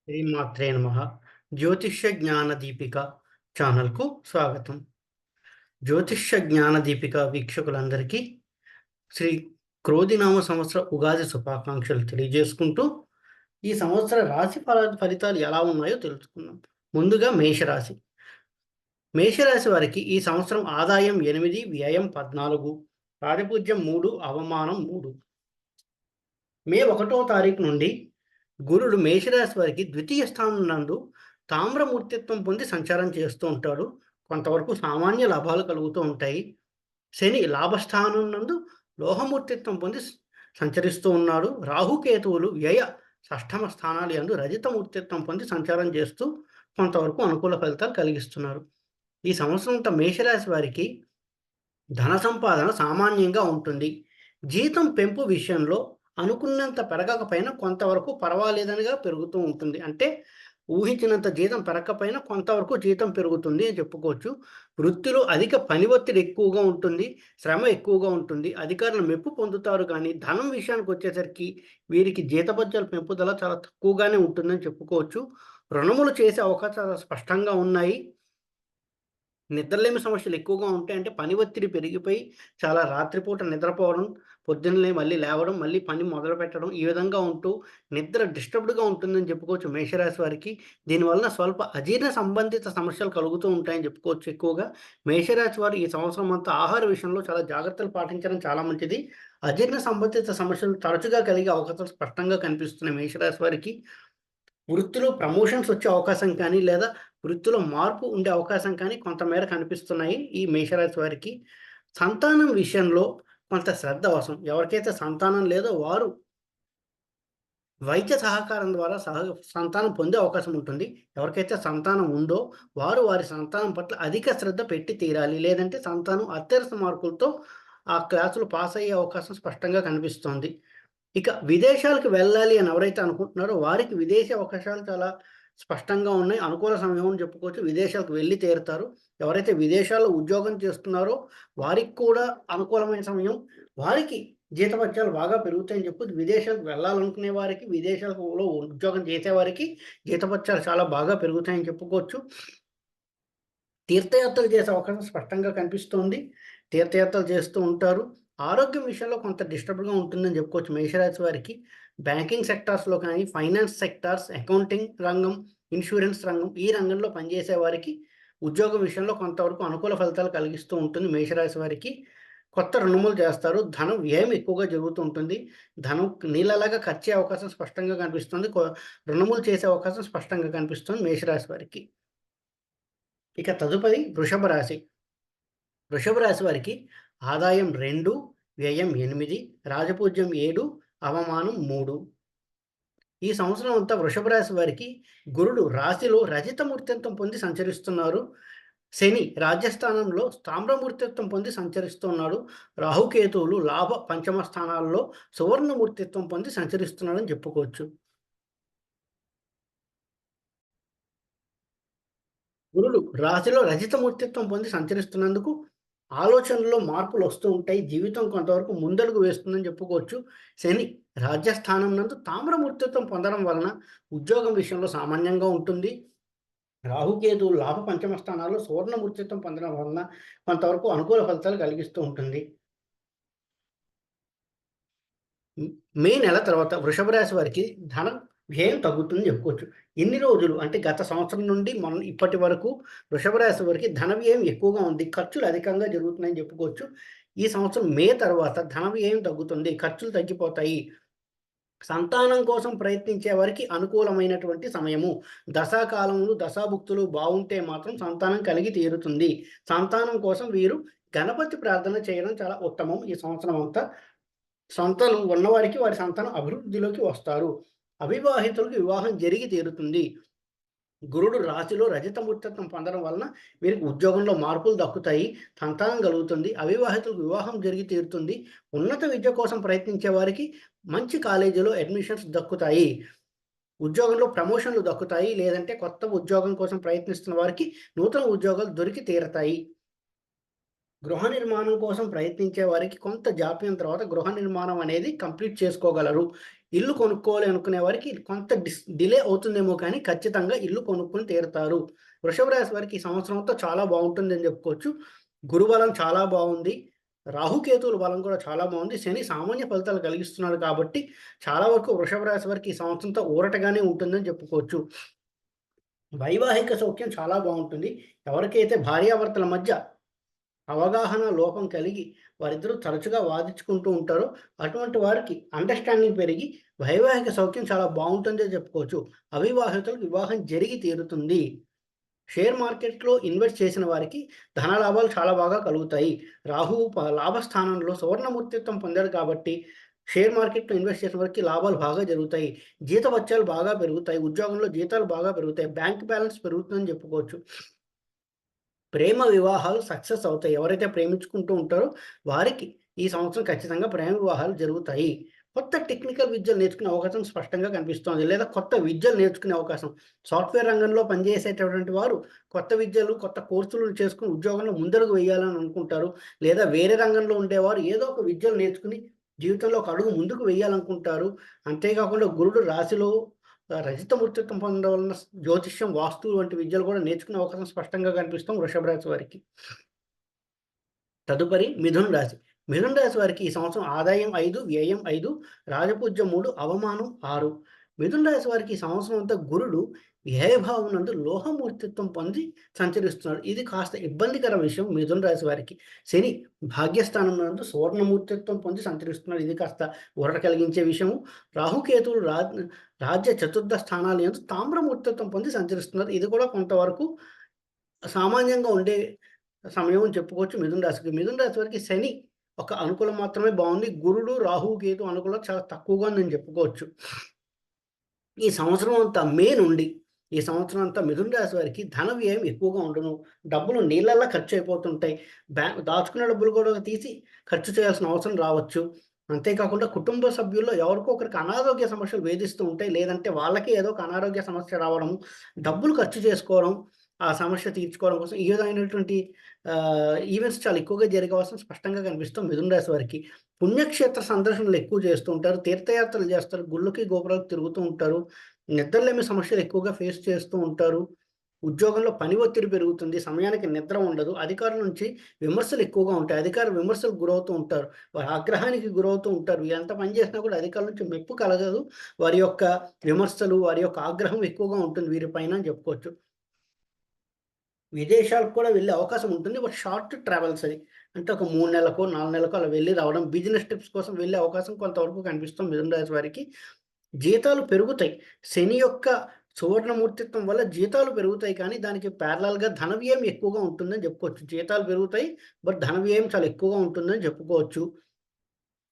శ్రీమాత్రే నమః. జ్యోతిష్య జ్ఞాన దీపిక ఛానల్కు స్వాగతం. జ్యోతిష్య జ్ఞాన దీపిక వీక్షకులందరికీ శ్రీ క్రోధినామ సంవత్సర ఉగాది శుభాకాంక్షలు తెలియజేసుకుంటూ ఈ సంవత్సర రాశి ఫలితాలు ఎలా ఉన్నాయో తెలుసుకుందాం. ముందుగా మేషరాశి. మేషరాశి వారికి ఈ సంవత్సరం ఆదాయం 8, వ్యయం 14, రాజపూజ్యం 3, అవమానం 3. మే 1వ తారీఖు నుండి గురుడు మేషరాశి వారికి ద్వితీయ స్థానం నందు తామ్రమూర్తిత్వం పొంది సంచారం చేస్తూ ఉంటాడు. కొంతవరకు సామాన్య లాభాలు కలుగుతూ ఉంటాయి. శని లాభస్థానం నందు లోహమూర్తిత్వం పొంది సంచరిస్తూ ఉన్నాడు. రాహుకేతువులు వ్యయ షష్ఠమ స్థానాలు యందు రజితమూర్తిత్వం పొంది సంచారం చేస్తూ కొంతవరకు అనుకూల ఫలితాలు కలిగిస్తున్నారు. ఈ సంవత్సరం అంతా మేషరాశి వారికి ధన సంపాదన సామాన్యంగా ఉంటుంది. జీతం పెంపు విషయంలో అనుకున్నంత పెరగకపోయినా కొంతవరకు పర్వాలేదనిగా పెరుగుతూ ఉంటుంది. అంటే ఊహించినంత జీతం పెరగకపోయినా కొంతవరకు జీతం పెరుగుతుంది అని చెప్పుకోవచ్చు. వృత్తిలో అధిక పని ఒత్తిడి ఎక్కువగా ఉంటుంది. శ్రమ ఎక్కువగా ఉంటుంది. అధికారులు మెప్పు పొందుతారు కానీ ధనం విషయానికొచ్చేసరికి వీరికి జీతభత్యాల పెంపుదల చాలా తక్కువగానే ఉంటుందని చెప్పుకోవచ్చు. రుణములు చేసే అవకాశాలు స్పష్టంగా ఉన్నాయి. నిద్రలేమి సమస్యలు ఎక్కువగా ఉంటాయి. అంటే పని ఒత్తిడి పెరిగిపోయి చాలా రాత్రిపూట నిద్రపోవడం, పొద్దున్నే మళ్ళీ లేవడం, మళ్ళీ పని మొదలుపెట్టడం ఈ విధంగా ఉంటూ నిద్ర డిస్టర్బ్డ్‌గా ఉంటుందని చెప్పుకోవచ్చు మేషరాశి వారికి. దీనివలన స్వల్ప అజీర్ణ సంబంధిత సమస్యలు కలుగుతూ ఉంటాయని చెప్పుకోవచ్చు ఎక్కువగా. మేషరాశి వారు ఈ సంవత్సరం అంతా ఆహార విషయంలో చాలా జాగ్రత్తలు పాటించడం చాలా మంచిది. అజీర్ణ సంబంధిత సమస్యలు తరచుగా కలిగే అవకాశాలు స్పష్టంగా కనిపిస్తున్నాయి మేషరాశి వారికి. వృత్తిలో ప్రమోషన్స్ వచ్చే అవకాశం కానీ, లేదా వృత్తిలో మార్పు ఉండే అవకాశం కానీ కొంతమేర కనిపిస్తున్నాయి ఈ మేషరాశి వారికి. సంతానం విషయంలో కొంత శ్రద్ధ అవసరం. ఎవరికైతే సంతానం లేదో వారు వైద్య సహకారం ద్వారా సంతానం పొందే అవకాశం ఉంటుంది. ఎవరికైతే సంతానం ఉందో వారు వారి సంతానం పట్ల అధిక శ్రద్ధ పెట్టి తీరాలి. లేదంటే సంతానం అత్యవసర మార్కులతో ఆ క్లాసులు పాస్ అయ్యే అవకాశం స్పష్టంగా కనిపిస్తోంది. ఇక విదేశాలకు వెళ్ళాలి అని ఎవరైతే అనుకుంటున్నారో వారికి విదేశీ అవకాశాలు చాలా స్పష్టంగా ఉన్నాయి. అనుకూల సమయం అని చెప్పుకోవచ్చు. విదేశాలకు వెళ్లి తీరుతారు. ఎవరైతే విదేశాల్లో ఉద్యోగం చేస్తున్నారో వారికి కూడా అనుకూలమైన సమయం. వారికి జీతభత్యాలు బాగా పెరుగుతాయని చెప్పొచ్చు. విదేశాలకు వెళ్ళాలనుకునే వారికి, విదేశాలలో ఉద్యోగం చేసేవారికి జీతభత్యాలు చాలా బాగా పెరుగుతాయని చెప్పుకోవచ్చు. తీర్థయాత్రలు చేసే అవకాశం స్పష్టంగా కనిపిస్తోంది. తీర్థయాత్రలు చేస్తూ ఉంటారు. ఆరోగ్యం విషయంలో కొంత డిస్టర్బ్డ్‌గా ఉంటుందని చెప్పుకోవచ్చు మేషరాశి వారికి. బ్యాంకింగ్ సెక్టార్స్‌లో కానీ, ఫైనాన్స్ సెక్టార్స్, అకౌంటింగ్ రంగం, ఇన్స్యూరెన్స్ రంగం ఈ రంగంలో పనిచేసే వారికి ఉద్యోగం విషయంలో కొంతవరకు అనుకూల ఫలితాలు కలిగిస్తూ ఉంటుంది మేషరాశి వారికి. కొత్త రుణములు చేస్తారు. ధనం వ్యయం ఎక్కువగా జరుగుతూ ఉంటుంది. ధనం నీళ్ళలాగా ఖర్చయ్యే అవకాశం స్పష్టంగా కనిపిస్తుంది. రుణములు చేసే అవకాశం స్పష్టంగా కనిపిస్తుంది మేషరాశి వారికి. ఇక తదుపరి వృషభ రాశి. వృషభ రాశి వారికి ఆదాయం 2, వ్యయం 8, రాజపూజ్యం 7, అవమానం 3. ఈ సంవత్సరం అంతా వృషభ రాశి వారికి గురుడు రాశిలో రజితమూర్తిత్వం పొంది సంచరిస్తున్నారు. శని రాజ్యస్థానంలో తామ్రమూర్తిత్వం పొంది సంచరిస్తున్నాడు. రాహుకేతువులు లాభ పంచమ స్థానాల్లో సువర్ణమూర్తిత్వం పొంది సంచరిస్తున్నాడని చెప్పుకోవచ్చు. గురుడు రాశిలో రజితమూర్తిత్వం పొంది సంచరిస్తున్నందుకు ఆలోచనల్లో మార్పులు వస్తూ ఉంటాయి. జీవితం కొంతవరకు ముందడుగు వేస్తుందని చెప్పుకోవచ్చు. శని రాజ్యస్థానం నందు తామ్రమూర్తిత్వం పొందడం వలన ఉద్యోగం విషయంలో సామాన్యంగా ఉంటుంది. రాహుకేతువులు లాభ పంచమ స్థానాల్లో సువర్ణమూర్తిత్వం పొందడం వలన కొంతవరకు అనుకూల ఫలితాలు కలిగిస్తూ ఉంటుంది. మే నెల తర్వాత వృషభ రాశి వారికి ధనం వ్యయం తగ్గుతుందని చెప్పుకోవచ్చు. ఇన్ని రోజులు అంటే గత సంవత్సరం నుండి ఇప్పటి వరకు వృషభ రాశి వారికి ధన వ్యయం ఎక్కువగా ఉంది. ఖర్చులు అధికంగా జరుగుతున్నాయని చెప్పుకోవచ్చు. ఈ సంవత్సరం మే తర్వాత ధన వ్యయం తగ్గుతుంది. ఖర్చులు తగ్గిపోతాయి. సంతానం కోసం ప్రయత్నించే వారికి అనుకూలమైనటువంటి సమయము. దశాకాలములు, దశాభుక్తులు బావుంటే మాత్రం సంతానం కలిగి తీరుతుంది. సంతానం కోసం వీరు గణపతి ప్రార్థన చేయడం చాలా ఉత్తమం ఈ సంవత్సరం అంతా. సంతానం ఉన్నవారికి వారి సంతానం అభివృద్ధిలోకి వస్తారు. అవివాహితులకు వివాహం జరిగి తీరుతుంది. గురుడు రాశిలో రజితమూర్తిత్వం పొందడం వలన వీరికి ఉద్యోగంలో మార్పులు దక్కుతాయి. సంతానం కలుగుతుంది. అవివాహితులకు వివాహం జరిగి తీరుతుంది. ఉన్నత విద్య కోసం ప్రయత్నించే వారికి మంచి కాలేజీలో అడ్మిషన్స్ దక్కుతాయి. ఉద్యోగంలో ప్రమోషన్లు దక్కుతాయి. లేదంటే కొత్త ఉద్యోగం కోసం ప్రయత్నిస్తున్న వారికి నూతన ఉద్యోగాలు దొరికి తీరతాయి. గృహ నిర్మాణం కోసం ప్రయత్నించే వారికి కొంత జాప్యం తర్వాత గృహ నిర్మాణం అనేది కంప్లీట్ చేసుకోగలరు. ఇల్లు కొనుక్కోవాలి అనుకునే వారికి కొంత డిలే అవుతుందేమో కానీ ఖచ్చితంగా ఇల్లు కొనుక్కొని తీరుతారు. వృషభ రాశి వారికి ఈ సంవత్సరంతో చాలా బాగుంటుందని చెప్పుకోవచ్చు. గురుబలం చాలా బాగుంది. రాహుకేతువుల బలం కూడా చాలా బాగుంది. శని సామాన్య ఫలితాలు కలిగిస్తున్నాడు కాబట్టి చాలా వరకు వృషభ రాశి వారికి ఈ సంవత్సరంతో ఊరటగానే ఉంటుందని చెప్పుకోవచ్చు. వైవాహిక సౌఖ్యం చాలా బాగుంటుంది. ఎవరికైతే భార్యాభర్తల మధ్య అవగాహన లోపం కలిగి వారిద్దరూ తరచుగా వాదించుకుంటూ ఉంటారో అటువంటి వారికి అండర్స్టాండింగ్ పెరిగి వైవాహిక సౌఖ్యం చాలా బాగుంటుందని చెప్పుకోవచ్చు. అవివాహితులకు వివాహం జరిగి తీరుతుంది. షేర్ మార్కెట్లో ఇన్వెస్ట్ చేసిన వారికి ధన లాభాలు చాలా బాగా కలుగుతాయి. రాహువు లాభస్థానంలో సువర్ణమూర్తిత్వం పొందాడు కాబట్టి షేర్ మార్కెట్లో ఇన్వెస్ట్ చేసిన వారికి లాభాలు బాగా జరుగుతాయి. జీతభత్యాలు బాగా పెరుగుతాయి. ఉద్యోగంలో జీతాలు బాగా పెరుగుతాయి. బ్యాంక్ బ్యాలెన్స్ పెరుగుతుందని చెప్పుకోవచ్చు. ప్రేమ వివాహాలు సక్సెస్ అవుతాయి. ఎవరైతే ప్రేమించుకుంటూ ఉంటారో వారికి ఈ సంవత్సరం ఖచ్చితంగా ప్రేమ వివాహాలు జరుగుతాయి. కొత్త టెక్నికల్ విద్యలు నేర్చుకునే అవకాశం స్పష్టంగా కనిపిస్తోంది. లేదా కొత్త విద్యలు నేర్చుకునే అవకాశం. సాఫ్ట్‌వేర్ రంగంలో పనిచేసేటటువంటి వారు కొత్త విద్యలు, కొత్త కోర్సులు చేసుకొని ఉద్యోగంలో ముందడుగు వేయాలని అనుకుంటారు. లేదా వేరే రంగంలో ఉండేవారు ఏదో ఒక విద్యలు నేర్చుకుని జీవితంలో ఒక అడుగు ముందుకు వేయాలనుకుంటారు. అంతేకాకుండా గురుడు రాశిలో రజితమూర్తిత్వం పొందడం వలన జ్యోతిష్యం, వాస్తు వంటి విద్యలు కూడా నేర్చుకునే అవకాశం స్పష్టంగా కనిపిస్తాం వృషభ రాశి వారికి. తదుపరి మిథున రాశి. మిథున రాశి వారికి ఈ సంవత్సరం ఆదాయం 5, వ్యయం 5, రాజపూజ్యం 3, అవమానం 6. మిథున రాశి వారికి ఈ సంవత్సరం అంతా గురుడు వ్యయభావం నందు లోహమూర్తిత్వం పొంది సంచరిస్తున్నాడు. ఇది కాస్త ఇబ్బందికర విషయం మిథున రాశి వారికి. శని భాగ్యస్థానం నందు సువర్ణమూర్తిత్వం పొంది సంచరిస్తున్నాడు. ఇది కాస్త ఊరట కలిగించే విషయము. రాహుకేతువులు రాజ్య చతుర్థ స్థానాల యందు తామ్రమూర్తిత్వం పొంది సంచరిస్తున్నారు. ఇది కూడా కొంతవరకు సామాన్యంగా ఉండే సమయం అని చెప్పుకోవచ్చు మిథున రాశికి. మిథున రాశి వారికి శని ఒక అనుకూలం మాత్రమే బాగుంది. గురుడు, రాహు, కేతు అనుకూలం చాలా తక్కువగా ఉందని చెప్పుకోవచ్చు. ఈ సంవత్సరం అంతా మే నుండి ఈ సంవత్సరం అంతా మిథున రాశి వారికి ధన వ్యయం ఎక్కువగా ఉండును. డబ్బులు నీళ్ళల్లా ఖర్చు అయిపోతుంటాయి. దాచుకున్న డబ్బులు కూడా తీసి ఖర్చు చేయాల్సిన అవసరం రావచ్చు. అంతేకాకుండా కుటుంబ సభ్యుల్లో ఎవరికో ఒకరికి అనారోగ్య సమస్యలు వేధిస్తూ ఉంటాయి. లేదంటే వాళ్ళకి ఏదో ఒక అనారోగ్య సమస్య రావడం, డబ్బులు ఖర్చు చేసుకోవడం, ఆ సమస్య తీర్చుకోవడం కోసం ఈ విధమైనటువంటి ఈవెంట్స్ చాలా ఎక్కువగా జరిగే అవసరం స్పష్టంగా కనిపిస్తుంది మిథున రాశి వారికి. పుణ్యక్షేత్ర సందర్శనలు ఎక్కువ చేస్తూ ఉంటారు. తీర్థయాత్రలు చేస్తారు. గుళ్ళకి, గోపురాలకు తిరుగుతూ ఉంటారు. నిద్రలేమి సమస్యలు ఎక్కువగా ఫేస్ చేస్తూ ఉంటారు. ఉద్యోగంలో పని ఒత్తిడి పెరుగుతుంది. సమయానికి నిద్ర ఉండదు. అధికారుల నుంచి విమర్శలు ఎక్కువగా ఉంటాయి. అధికారులు విమర్శలకు గురవుతూ ఉంటారు. వారి ఆగ్రహానికి గురవుతూ ఉంటారు. ఎంత పని చేసినా కూడా అధికారుల నుంచి మెప్పు కలగదు. వారి యొక్క విమర్శలు, వారి యొక్క ఆగ్రహం ఎక్కువగా ఉంటుంది వీరిపైన అని చెప్పుకోవచ్చు. విదేశాలకు కూడా వెళ్ళే అవకాశం ఉంటుంది. బట్ షార్ట్ ట్రావెల్స్ అది. అంటే ఒక 3 నెలలకో, 4 నెలలకో అలా వెళ్లి రావడం. బిజినెస్ ట్రిప్స్ కోసం వెళ్ళే అవకాశం కొంతవరకు కనిపిస్తుంది మిథున రాశి వారికి. జీతాలు పెరుగుతాయి. శని యొక్క సువర్ణమూర్తిత్వం వల్ల జీతాలు పెరుగుతాయి కానీ దానికి ప్యారలల్‌గా ధన వ్యయం ఎక్కువగా ఉంటుందని చెప్పుకోవచ్చు. జీతాలు పెరుగుతాయి. బట్ ధన వ్యయం చాలా ఎక్కువగా ఉంటుందని చెప్పుకోవచ్చు.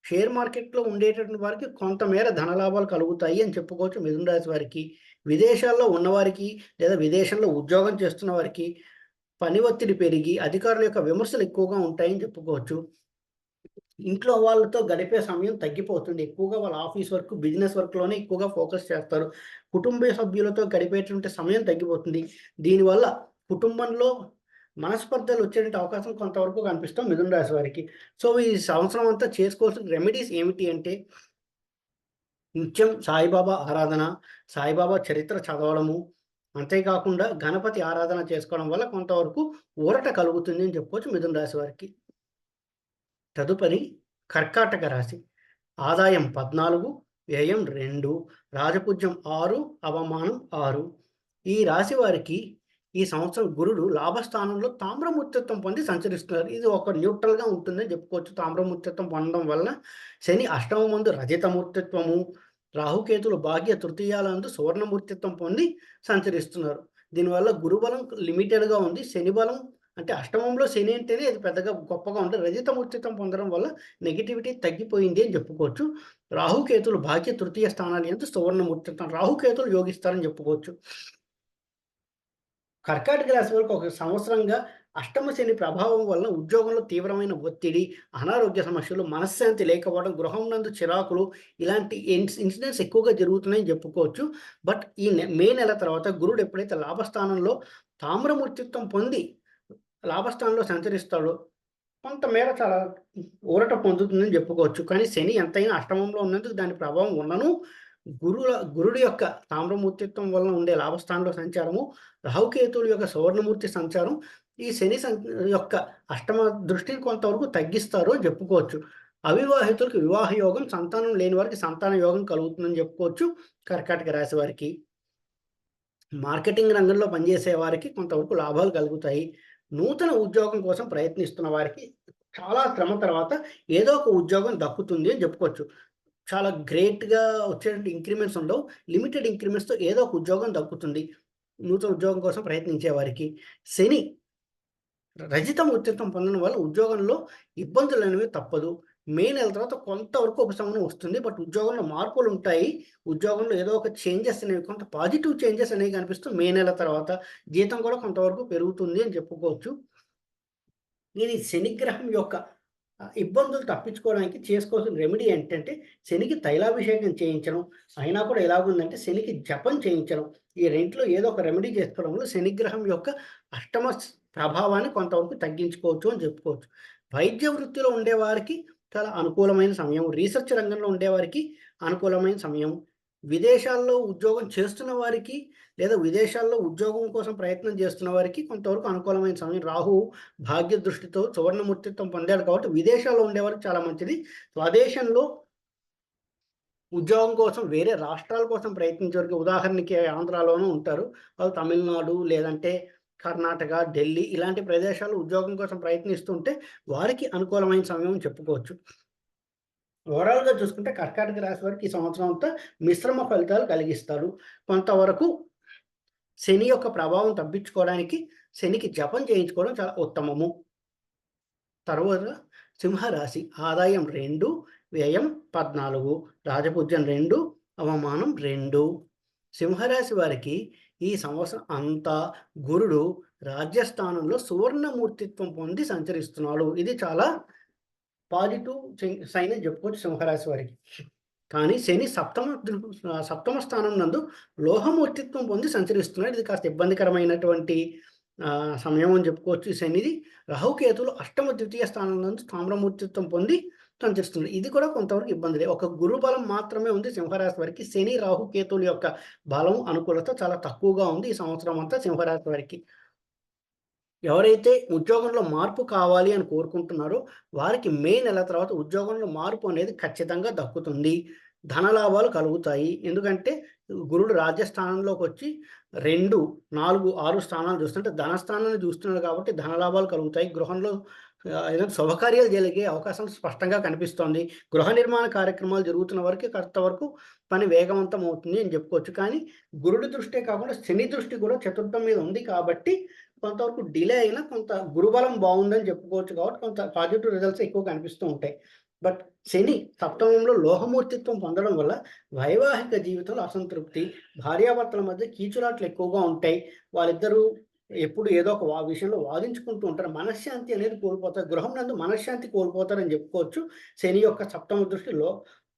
షేర్ మార్కెట్‌లో ఉండేటటువంటి వారికి కొంతమేర ధనలాభాలు కలుగుతాయి అని చెప్పుకోవచ్చు మిథున రాశి వారికి. విదేశాల్లో ఉన్నవారికి లేదా విదేశంలో ఉద్యోగం చేస్తున్న వారికి పని ఒత్తిడి పెరిగి అధికారుల యొక్క విమర్శలు ఎక్కువగా ఉంటాయని చెప్పుకోవచ్చు. ఇంట్లో వాళ్ళతో గడిపే సమయం తగ్గిపోతుంది. ఎక్కువగా వాళ్ళ ఆఫీస్ వర్క్, బిజినెస్ వర్క్‌లోనే ఎక్కువగా ఫోకస్ చేస్తారు. కుటుంబ సభ్యులతో గడిపేటువంటి సమయం తగ్గిపోతుంది. దీనివల్ల కుటుంబంలో మనస్పర్ధలు వచ్చేటువంటి అవకాశం కొంతవరకు కనిపిస్తాం మిథున రాశి వారికి. సో, ఈ సంవత్సరం అంతా చేసుకోవాల్సిన రెమెడీస్ ఏమిటి అంటే నిత్యం సాయిబాబా ఆరాధన, సాయిబాబా చరిత్ర చదవడము, అంతేకాకుండా గణపతి ఆరాధన చేసుకోవడం వల్ల కొంతవరకు ఊరట కలుగుతుంది అని చెప్పుకోవచ్చు మిథున రాశి వారికి. తదుపరి కర్కాటక రాశి. ఆదాయం 14, వ్యయం 2, రాజపూజ్యం 6, అవమానం 6. ఈ రాశి వారికి ఈ సంవత్సరం గురుడు లాభస్థానంలో తామ్రమూర్తిత్వం పొంది సంచరిస్తున్నారు. ఇది ఒక న్యూట్రల్‌గా ఉంటుందని చెప్పుకోవచ్చు. తామ్రమూర్తిత్వం పొందడం వలన శని అష్టమమందు రజితమూర్తిత్వము, రాహుకేతులు భాగ్య తృతీయాలందు సువర్ణమూర్తిత్వం పొంది సంచరిస్తున్నారు. దీనివల్ల గురుబలం లిమిటెడ్‌గా ఉంది. శని బలం అంటే అష్టమంలో శని అంటేనే అది పెద్దగా గొప్పగా ఉంటది. రజితమూర్తిత్వం పొందడం వల్ల నెగటివిటీ తగ్గిపోయింది అని చెప్పుకోవచ్చు. రాహుకేతులు భాగ్య తృతీయ స్థానాలు యందు సువర్ణమూర్తిత్వం. రాహుకేతులు యోగిస్తారని చెప్పుకోవచ్చు. కర్కాటక రాశి వారికి ఒక సంవత్సరంగా అష్టమ శని ప్రభావం వల్ల ఉద్యోగంలో తీవ్రమైన ఒత్తిడి, అనారోగ్య సమస్యలు, మనశ్శాంతి లేకపోవడం, గృహం నందు చిరాకులు ఇలాంటి ఇన్సిడెంట్స్ ఎక్కువగా జరుగుతున్నాయని చెప్పుకోవచ్చు. బట్ ఈ మే నెల తర్వాత గురుడు ఎప్పుడైతే లాభస్థానంలో తామ్రమూర్తిత్వం పొంది లాభస్థానంలో సంచరిస్తాడో కొంతమేర చాలా ఊరట పొందుతుందని చెప్పుకోవచ్చు. కానీ శని ఎంతైనా అష్టమంలో ఉన్నందుకు దాని ప్రభావం ఉన్నను గురుడి యొక్క తామ్రమూర్తిత్వం వలన ఉండే లాభస్థానంలో సంచారము, రాహుకేతువుల యొక్క సువర్ణమూర్తి సంచారం ఈ శని యొక్క అష్టమ దృష్టిని కొంతవరకు తగ్గిస్తారు అని చెప్పుకోవచ్చు. అవివాహితులకు వివాహ యోగం, సంతానం లేని వారికి సంతాన యోగం కలుగుతుందని చెప్పుకోవచ్చు. కర్కాటక రాశి వారికి మార్కెటింగ్ రంగంలో పనిచేసే వారికి కొంతవరకు లాభాలు కలుగుతాయి. నూతన ఉద్యోగం కోసం ప్రయత్నిస్తున్న వారికి చాలా శ్రమ తర్వాత ఏదో ఒక ఉద్యోగం దక్కుతుంది అని చెప్పుకోవచ్చు. చాలా గ్రేట్‌గా వచ్చేటువంటి ఇంక్రిమెంట్స్ ఉండవు. లిమిటెడ్ ఇంక్రిమెంట్స్‌తో ఏదో ఒక ఉద్యోగం దక్కుతుంది. నూతన ఉద్యోగం కోసం ప్రయత్నించే వారికి. శని రజిత మూర్తిత్వం పొందడం వల్ల ఉద్యోగంలో ఇబ్బందులనేవి తప్పదు. మే నెల తర్వాత కొంతవరకు ఉపశమనం వస్తుంది. బట్ ఉద్యోగంలో మార్పులుంటాయి. ఉద్యోగంలో ఏదో ఒక చేంజెస్ అనేవి కొంత పాజిటివ్ చేంజెస్ అనేవి కనిపిస్తూ మే నెల తర్వాత జీతం కూడా కొంతవరకు పెరుగుతుంది అని చెప్పుకోవచ్చు. ఇది శనిగ్రహం యొక్క ఇబ్బందులు తప్పించుకోవడానికి చేసుకోవాల్సిన రెమెడీ ఏంటంటే శనికి తైలాభిషేకం చేయించడం. అయినా కూడా ఎలాగుందంటే శనికి జపం చేయించడం. ఈ రెండిట్లో ఏదో ఒక రెమెడీ చేసుకోవడం వల్ల శనిగ్రహం యొక్క అష్టమ ప్రభావాన్ని కొంతవరకు తగ్గించుకోవచ్చు అని చెప్పుకోవచ్చు. వైద్య వృత్తిలో ఉండేవారికి చాలా అనుకూలమైన సమయం. రీసెర్చ్ రంగంలో ఉండేవారికి అనుకూలమైన సమయం. విదేశాల్లో ఉద్యోగం చేస్తున్న వారికి లేదా విదేశాల్లో ఉద్యోగం కోసం ప్రయత్నం చేస్తున్న వారికి కొంతవరకు అనుకూలమైన సమయం. రాహువు భాగ్య దృష్టితో సువర్ణమూర్తిత్వం పొందాడు కాబట్టి విదేశాల్లో ఉండేవారికి చాలా మంచిది. స్వదేశంలో ఉద్యోగం కోసం వేరే రాష్ట్రాల కోసం ప్రయత్నించేవారికి ఉదాహరణకి ఆంధ్రాలోనూ ఉంటారు. వాళ్ళు తమిళనాడు లేదంటే కర్ణాటక, ఢిల్లీ ఇలాంటి ప్రదేశాల్లో ఉద్యోగం కోసం ప్రయత్నిస్తుంటే వారికి అనుకూలమైన సమయం అని చెప్పుకోవచ్చు. ఓవరాల్‌గా చూసుకుంటే కర్కాటక రాశి వారికి ఈ సంవత్సరం అంతా మిశ్రమ ఫలితాలు కలిగిస్తారు. కొంతవరకు శని యొక్క ప్రభావం తప్పించుకోవడానికి శనికి జపం చేయించుకోవడం చాలా ఉత్తమము. తరువాత సింహరాశి ఆదాయం 2, వ్యయం 14, రాజపూజ్యం 2, అవమానం 2. సింహరాశి వారికి ఈ సంవత్సరం అంతా గురుడు రాజ్యస్థానంలో సువర్ణమూర్తిత్వం పొంది సంచరిస్తున్నాడు. ఇది చాలా పాజిటివ్ సైన్ అని చెప్పుకోవచ్చు సింహరాశి వారికి. కానీ శని సప్తమ స్థానం నందు లోహమూర్తిత్వం పొంది సంచరిస్తున్నాడు. ఇది కాస్త ఇబ్బందికరమైనటువంటి సమయం అని చెప్పుకోవచ్చు. శనిది రాహుకేతువులు అష్టమ ద్వితీయ స్థానం నందు తామ్రమూర్తిత్వం పొంది సంచరిస్తుంది. ఇది కూడా కొంతవరకు ఇబ్బందిలే. ఒక గురు బలం మాత్రమే ఉంది సింహరాశి వారికి. శని రాహుకేతువుల యొక్క బలం అనుకూలత చాలా తక్కువగా ఉంది ఈ సంవత్సరం అంతా సింహరాశి వారికి. ఎవరైతే ఉద్యోగంలో మార్పు కావాలి అని కోరుకుంటున్నారో వారికి మే నెల తర్వాత ఉద్యోగంలో మార్పు అనేది ఖచ్చితంగా దక్కుతుంది. ధనలాభాలు కలుగుతాయి. ఎందుకంటే గురుడు రాజ్యస్థానంలోకి వచ్చి 2, 4, 6 స్థానాలు చూస్తుంటే ధనస్థానాన్ని చూస్తున్నాడు కాబట్టి ధనలాభాలు కలుగుతాయి. గృహంలో ఏదైనా శుభకార్యాలు జరిగే అవకాశం స్పష్టంగా కనిపిస్తోంది. గృహ నిర్మాణ కార్యక్రమాలు జరుగుతున్న వరకు కొంతవరకు పని వేగవంతం అవుతుంది అని చెప్పుకోవచ్చు. కానీ గురుడి దృష్టే కాకుండా శని దృష్టి కూడా చతుర్థం మీద ఉంది కాబట్టి కొంతవరకు డిలే అయినా కొంత గురుబలం బాగుందని చెప్పుకోవచ్చు కాబట్టి కొంత పాజిటివ్ రిజల్ట్స్ ఎక్కువ కనిపిస్తూ ఉంటాయి. బట్ శని సప్తమంలో లోహమూర్తిత్వం పొందడం వల్ల వైవాహిక జీవితంలో అసంతృప్తి, భార్యాభర్తల మధ్య కీచులాట్లు ఎక్కువగా ఉంటాయి. వాళ్ళిద్దరూ ఎప్పుడు ఏదో ఒక విషయంలో వాదించుకుంటూ ఉంటారు. మనశ్శాంతి అనేది కోల్పోతారు. గృహం నందు మనశ్శాంతి కోల్పోతారని చెప్పుకోవచ్చు. శని యొక్క సప్తమ దృష్టిలో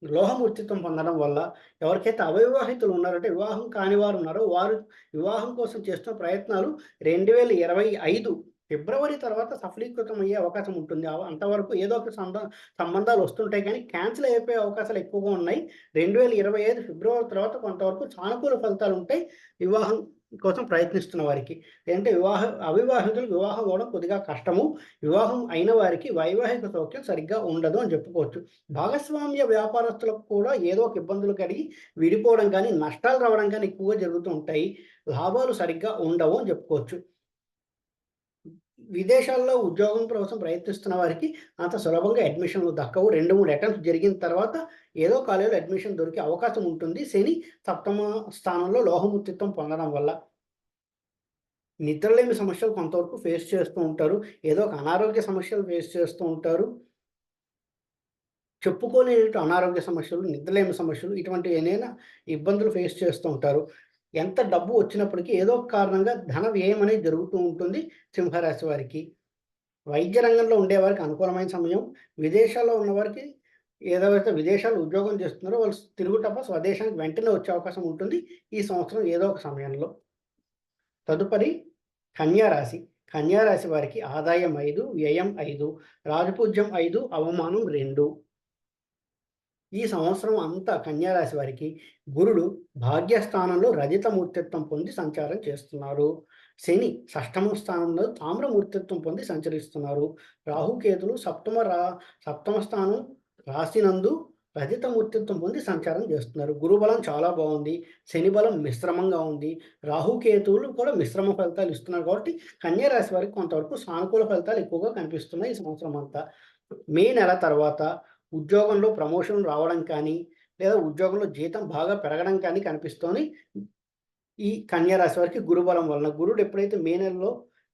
లోహమూర్తిత్వం పొందడం వల్ల ఎవరికైతే అవివాహితులు ఉన్నారంటే వివాహం కాని వారు ఉన్నారో వారు వివాహం కోసం చేస్తున్న ప్రయత్నాలు 2025 ఫిబ్రవరి తర్వాత సఫలీకృతం అయ్యే అవకాశం ఉంటుంది. అంతవరకు ఏదో ఒక సంబంధాలు వస్తుంటాయి కానీ క్యాన్సిల్ అయిపోయే అవకాశాలు ఎక్కువగా ఉన్నాయి. 2025 ఫిబ్రవరి తర్వాత కొంతవరకు సానుకూల ఫలితాలు ఉంటాయి వివాహం కోసం ప్రయత్నిస్తున్న వారికి. ఏంటంటే అవివాహితులకు వివాహం అవ్వడం కొద్దిగా కష్టము. వివాహం అయిన వారికి వైవాహిక సౌఖ్యం సరిగ్గా ఉండదు అని చెప్పుకోవచ్చు. భాగస్వామ్య వ్యాపారస్తులకు కూడా ఏదో ఒక ఇబ్బందులు కలిగి విడిపోవడం కానీ, నష్టాలు రావడం కానీ ఎక్కువగా జరుగుతూ ఉంటాయి. లాభాలు సరిగ్గా ఉండవు అని చెప్పుకోవచ్చు. విదేశాల్లో ఉద్యోగం కోసం ప్రయత్నిస్తున్న వారికి అంత సులభంగా అడ్మిషన్లు దక్కవు. 2, 3 అటెంప్ట్స్ జరిగిన తర్వాత ఏదో కాలేజీలో అడ్మిషన్ దొరికే అవకాశం ఉంటుంది. శని సప్తమ స్థానంలో లోహమూర్తిత్వం పొందడం వల్ల. నిద్రలేమి సమస్యలు కొంతవరకు ఫేస్ చేస్తూ ఉంటారు. ఏదో ఒక అనారోగ్య సమస్యలు ఫేస్ చేస్తూ ఉంటారు. చెప్పుకోలేని అనారోగ్య సమస్యలు, నిద్రలేమి సమస్యలు ఇటువంటి ఏదైనా ఇబ్బందులు ఫేస్ చేస్తూ ఉంటారు. ఎంత డబ్బు వచ్చినప్పటికీ ఏదో ఒక కారణంగా ధన వ్యయం అనేది జరుగుతూ ఉంటుంది సింహరాశి వారికి. వైద్య రంగంలో ఉండేవారికి అనుకూలమైన సమయం. విదేశాల్లో ఉన్నవారికి ఏదైతే విదేశాల్లో ఉద్యోగం చేస్తున్నారో వాళ్ళు తిరుగుటప్ప స్వదేశానికి వెంటనే వచ్చే అవకాశం ఉంటుంది ఈ సంవత్సరం ఏదో ఒక సమయంలో. తదుపరి కన్యా రాశి. కన్యా రాశి వారికి ఆదాయం 5, వ్యయం 5, రాజపూజ్యం 5, అవమానం 2. ఈ సంవత్సరం అంతా కన్యా రాశి వారికి గురుడు భాగ్యస్థానంలో రజిత మూర్తిత్వం పొంది సంచారం చేస్తున్నారు. శని షష్టమ స్థానంలో తామ్ర మూర్తిత్వం పొంది సంచరిస్తున్నారు. రాహుకేతులు సప్తమ స్థానం రాశినందు రజిత మూర్తిత్వం పొంది సంచారం చేస్తున్నారు. గురుబలం చాలా బాగుంది. శని బలం మిశ్రమంగా ఉంది. రాహుకేతువులు కూడా మిశ్రమ ఫలితాలు ఇస్తున్నారు. కాబట్టి కన్యా రాశి వారికి కొంతవరకు సానుకూల ఫలితాలు ఎక్కువగా కనిపిస్తున్నాయి ఈ సంవత్సరం అంతా. మే నెల తర్వాత ఉద్యోగంలో ప్రమోషన్ రావడం కానీ, లేదా ఉద్యోగంలో జీతం బాగా పెరగడం కానీ కనిపిస్తోంది ఈ కన్యా రాశి వారికి గురుబలం వలన. గురుడు ఎప్పుడైతే మే నెలలో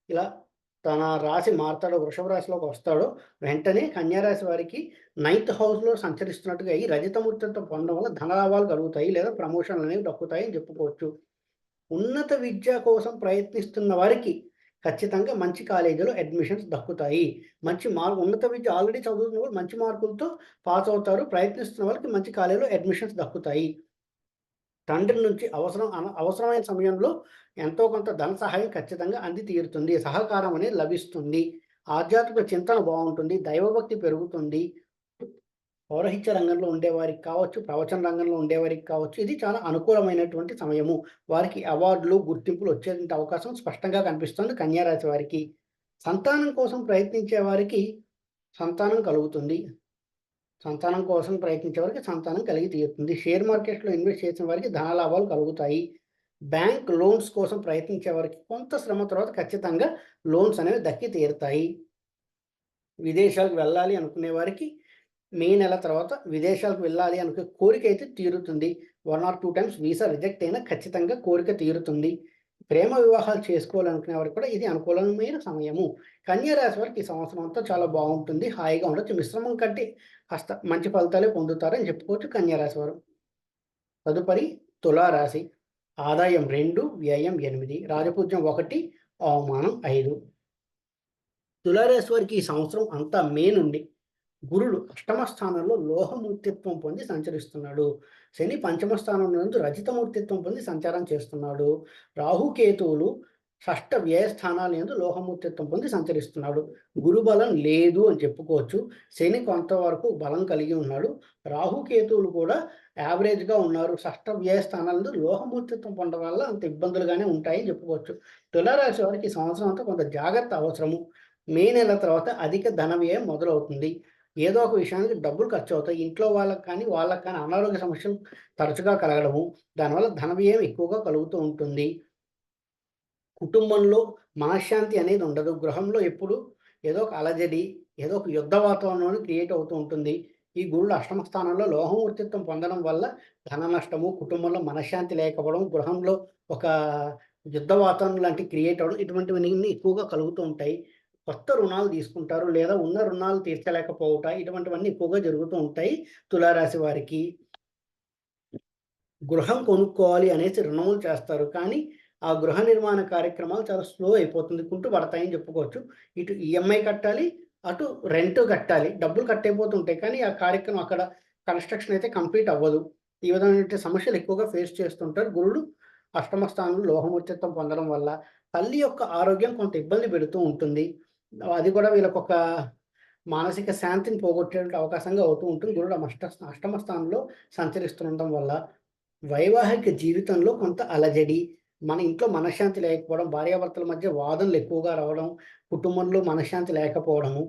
ఇలా తన రాశి మారుతాడో, వృషభ రాశిలోకి వస్తాడో, వెంటనే కన్యా రాశి వారికి 9th హౌస్‌లో సంచరిస్తున్నట్టుగా ఈ రజితమూర్తితో పొందడం వల్ల ధనలాభాలు కలుగుతాయి, లేదా ప్రమోషన్లు అనేవి దక్కుతాయి అని చెప్పుకోవచ్చు. ఉన్నత విద్య కోసం ప్రయత్నిస్తున్న వారికి ఖచ్చితంగా మంచి కాలేజీలో అడ్మిషన్స్ దక్కుతాయి. ఉన్నత విద్య ఆల్రెడీ చదువుతున్న వాళ్ళు మంచి మార్కులతో పాస్ అవుతారు. ప్రయత్నిస్తున్న వాళ్ళకి మంచి కాలేజీలో అడ్మిషన్స్ దక్కుతాయి. తండ్రి నుంచి అవసరమైన సమయంలో ఎంతో కొంత ధన సహాయం ఖచ్చితంగా అంది తీరుతుంది. సహకారం అనేది లభిస్తుంది. ఆధ్యాత్మిక చింతన బాగుంటుంది. దైవభక్తి పెరుగుతుంది. పౌరహిత్య రంగంలో ఉండేవారికి కావచ్చు, ప్రవచన రంగంలో ఉండేవారికి కావచ్చు, ఇది చాలా అనుకూలమైనటువంటి సమయము. వారికి అవార్డులు, గుర్తింపులు వచ్చేటువంటి అవకాశం స్పష్టంగా కనిపిస్తుంది కన్యా రాశి వారికి. సంతానం కోసం ప్రయత్నించే వారికి సంతానం కలుగుతుంది. సంతానం కోసం ప్రయత్నించే వారికి సంతానం కలిగి తీరుతుంది. షేర్ మార్కెట్‌లో ఇన్వెస్ట్ చేసిన వారికి ధన లాభాలు కలుగుతాయి. బ్యాంక్ లోన్స్ కోసం ప్రయత్నించే వారికి కొంత శ్రమ తర్వాత ఖచ్చితంగా లోన్స్ అనేవి దక్కి తీరుతాయి. విదేశాలకు వెళ్ళాలి అనుకునే వారికి మే నెల తర్వాత విదేశాలకు వెళ్ళాలి అనుకునే కోరిక అయితే తీరుతుంది. 1 or 2 టైమ్స్ వీసా రిజెక్ట్ అయినా ఖచ్చితంగా కోరిక తీరుతుంది. ప్రేమ వివాహాలు చేసుకోవాలనుకునే వారికి కూడా ఇది అనుకూలమైన సమయము. కన్యా రాశి వారికి ఈ సంవత్సరం అంతా చాలా బాగుంటుంది. హాయిగా ఉండొచ్చు. మిశ్రమం కంటే కాస్త మంచి ఫలితాలే పొందుతారని చెప్పుకోవచ్చు కన్యా రాశి వారు. తదుపరి తులారాశి. ఆదాయం 2, వ్యయం 8, రాజపూజ్యం 1, అవమానం 5. తులారాశి వారికి ఈ సంవత్సరం అంతా మే నుండి గురుడు అష్టమ స్థానంలో లోహమూర్తిత్వం పొంది సంచరిస్తున్నాడు. శని పంచమ స్థానం నందు రజితమూర్తిత్వం పొంది సంచారం చేస్తున్నాడు. రాహుకేతువులు షష్ట వ్యయ స్థానాల యందు లోహమూర్తిత్వం పొంది సంచరిస్తున్నాడు. గురుబలం లేదు అని చెప్పుకోవచ్చు. శని కొంతవరకు బలం కలిగి ఉన్నాడు. రాహుకేతువులు కూడా యావరేజ్గా ఉన్నారు. షష్ట వ్యయ స్థానాలందు లోహమూర్తిత్వం పొందడం వల్ల అంత ఇబ్బందులుగానే ఉంటాయని చెప్పుకోవచ్చు. తులారాశి వారికి ఈ సంవత్సరం అంతా కొంత జాగ్రత్త అవసరము. మే నెల తర్వాత అధిక ధన వ్యయం మొదలవుతుంది. ఏదో ఒక విషయానికి డబ్బులు ఖర్చు అవుతాయి. ఇంట్లో వాళ్ళకి కానీ, వాళ్ళకి కానీ అనారోగ్య సమస్యలు తరచుగా కలగడము, దానివల్ల ధన వ్యయం ఎక్కువగా కలుగుతూ ఉంటుంది. కుటుంబంలో మనశ్శాంతి అనేది ఉండదు. గృహంలో ఎప్పుడు ఏదో ఒక అలజడి, ఏదో ఒక యుద్ధ వాతావరణం క్రియేట్ అవుతూ ఉంటుంది. ఈ గురుడు అష్టమ స్థానంలో లోహమూర్తిత్వం పొందడం వల్ల ధన నష్టము, కుటుంబంలో మనశ్శాంతి లేకపోవడం, గృహంలో ఒక యుద్ధ వాతావరణం లాంటివి క్రియేట్ అవ్వడం, ఇటువంటివన్నీ ఎక్కువగా కలుగుతూ ఉంటాయి. కొత్త రుణాలు తీసుకుంటారు, లేదా ఉన్న రుణాలు తీర్చలేకపోవుట, ఇటువంటివన్నీ ఎక్కువగా జరుగుతూ ఉంటాయి తులారాశి వారికి. గృహం కొనుక్కోవాలి అనేసి రుణములు చేస్తారు. కానీ ఆ గృహ నిర్మాణ కార్యక్రమాలు చాలా స్లో అయిపోతుంది. కుంటుపడతాయని చెప్పుకోవచ్చు. ఇటు ఈఎంఐ కట్టాలి, అటు రెంట్ కట్టాలి. డబ్బులు కట్టయిపోతుంటాయి. కానీ ఆ కార్యక్రమం అక్కడ కన్‌స్ట్రక్షన్ అయితే కంప్లీట్ అవ్వదు. ఈ విధమైనటువంటి సమస్యలు ఎక్కువగా ఫేస్ చేస్తుంటారు. గురుడు అష్టమ స్థానంలో లోహమూర్తిత్వం పొందడం వల్ల తల్లి యొక్క ఆరోగ్యం కొంత ఇబ్బంది పెడుతూ ఉంటుంది. అది కూడా వీళ్ళకొక మానసిక శాంతిని పోగొట్టేటువంటి అవకాశంగా అవుతూ ఉంటుంది. గురుడు అష్టమ స్థానంలో సంచరిస్తుండడం వల్ల వైవాహిక జీవితంలో కొంత అలజడి, మన ఇంట్లో మనశ్శాంతి లేకపోవడం, భార్యాభర్తల మధ్య వాదనలు ఎక్కువగా రావడం, కుటుంబంలో మనశ్శాంతి లేకపోవడము,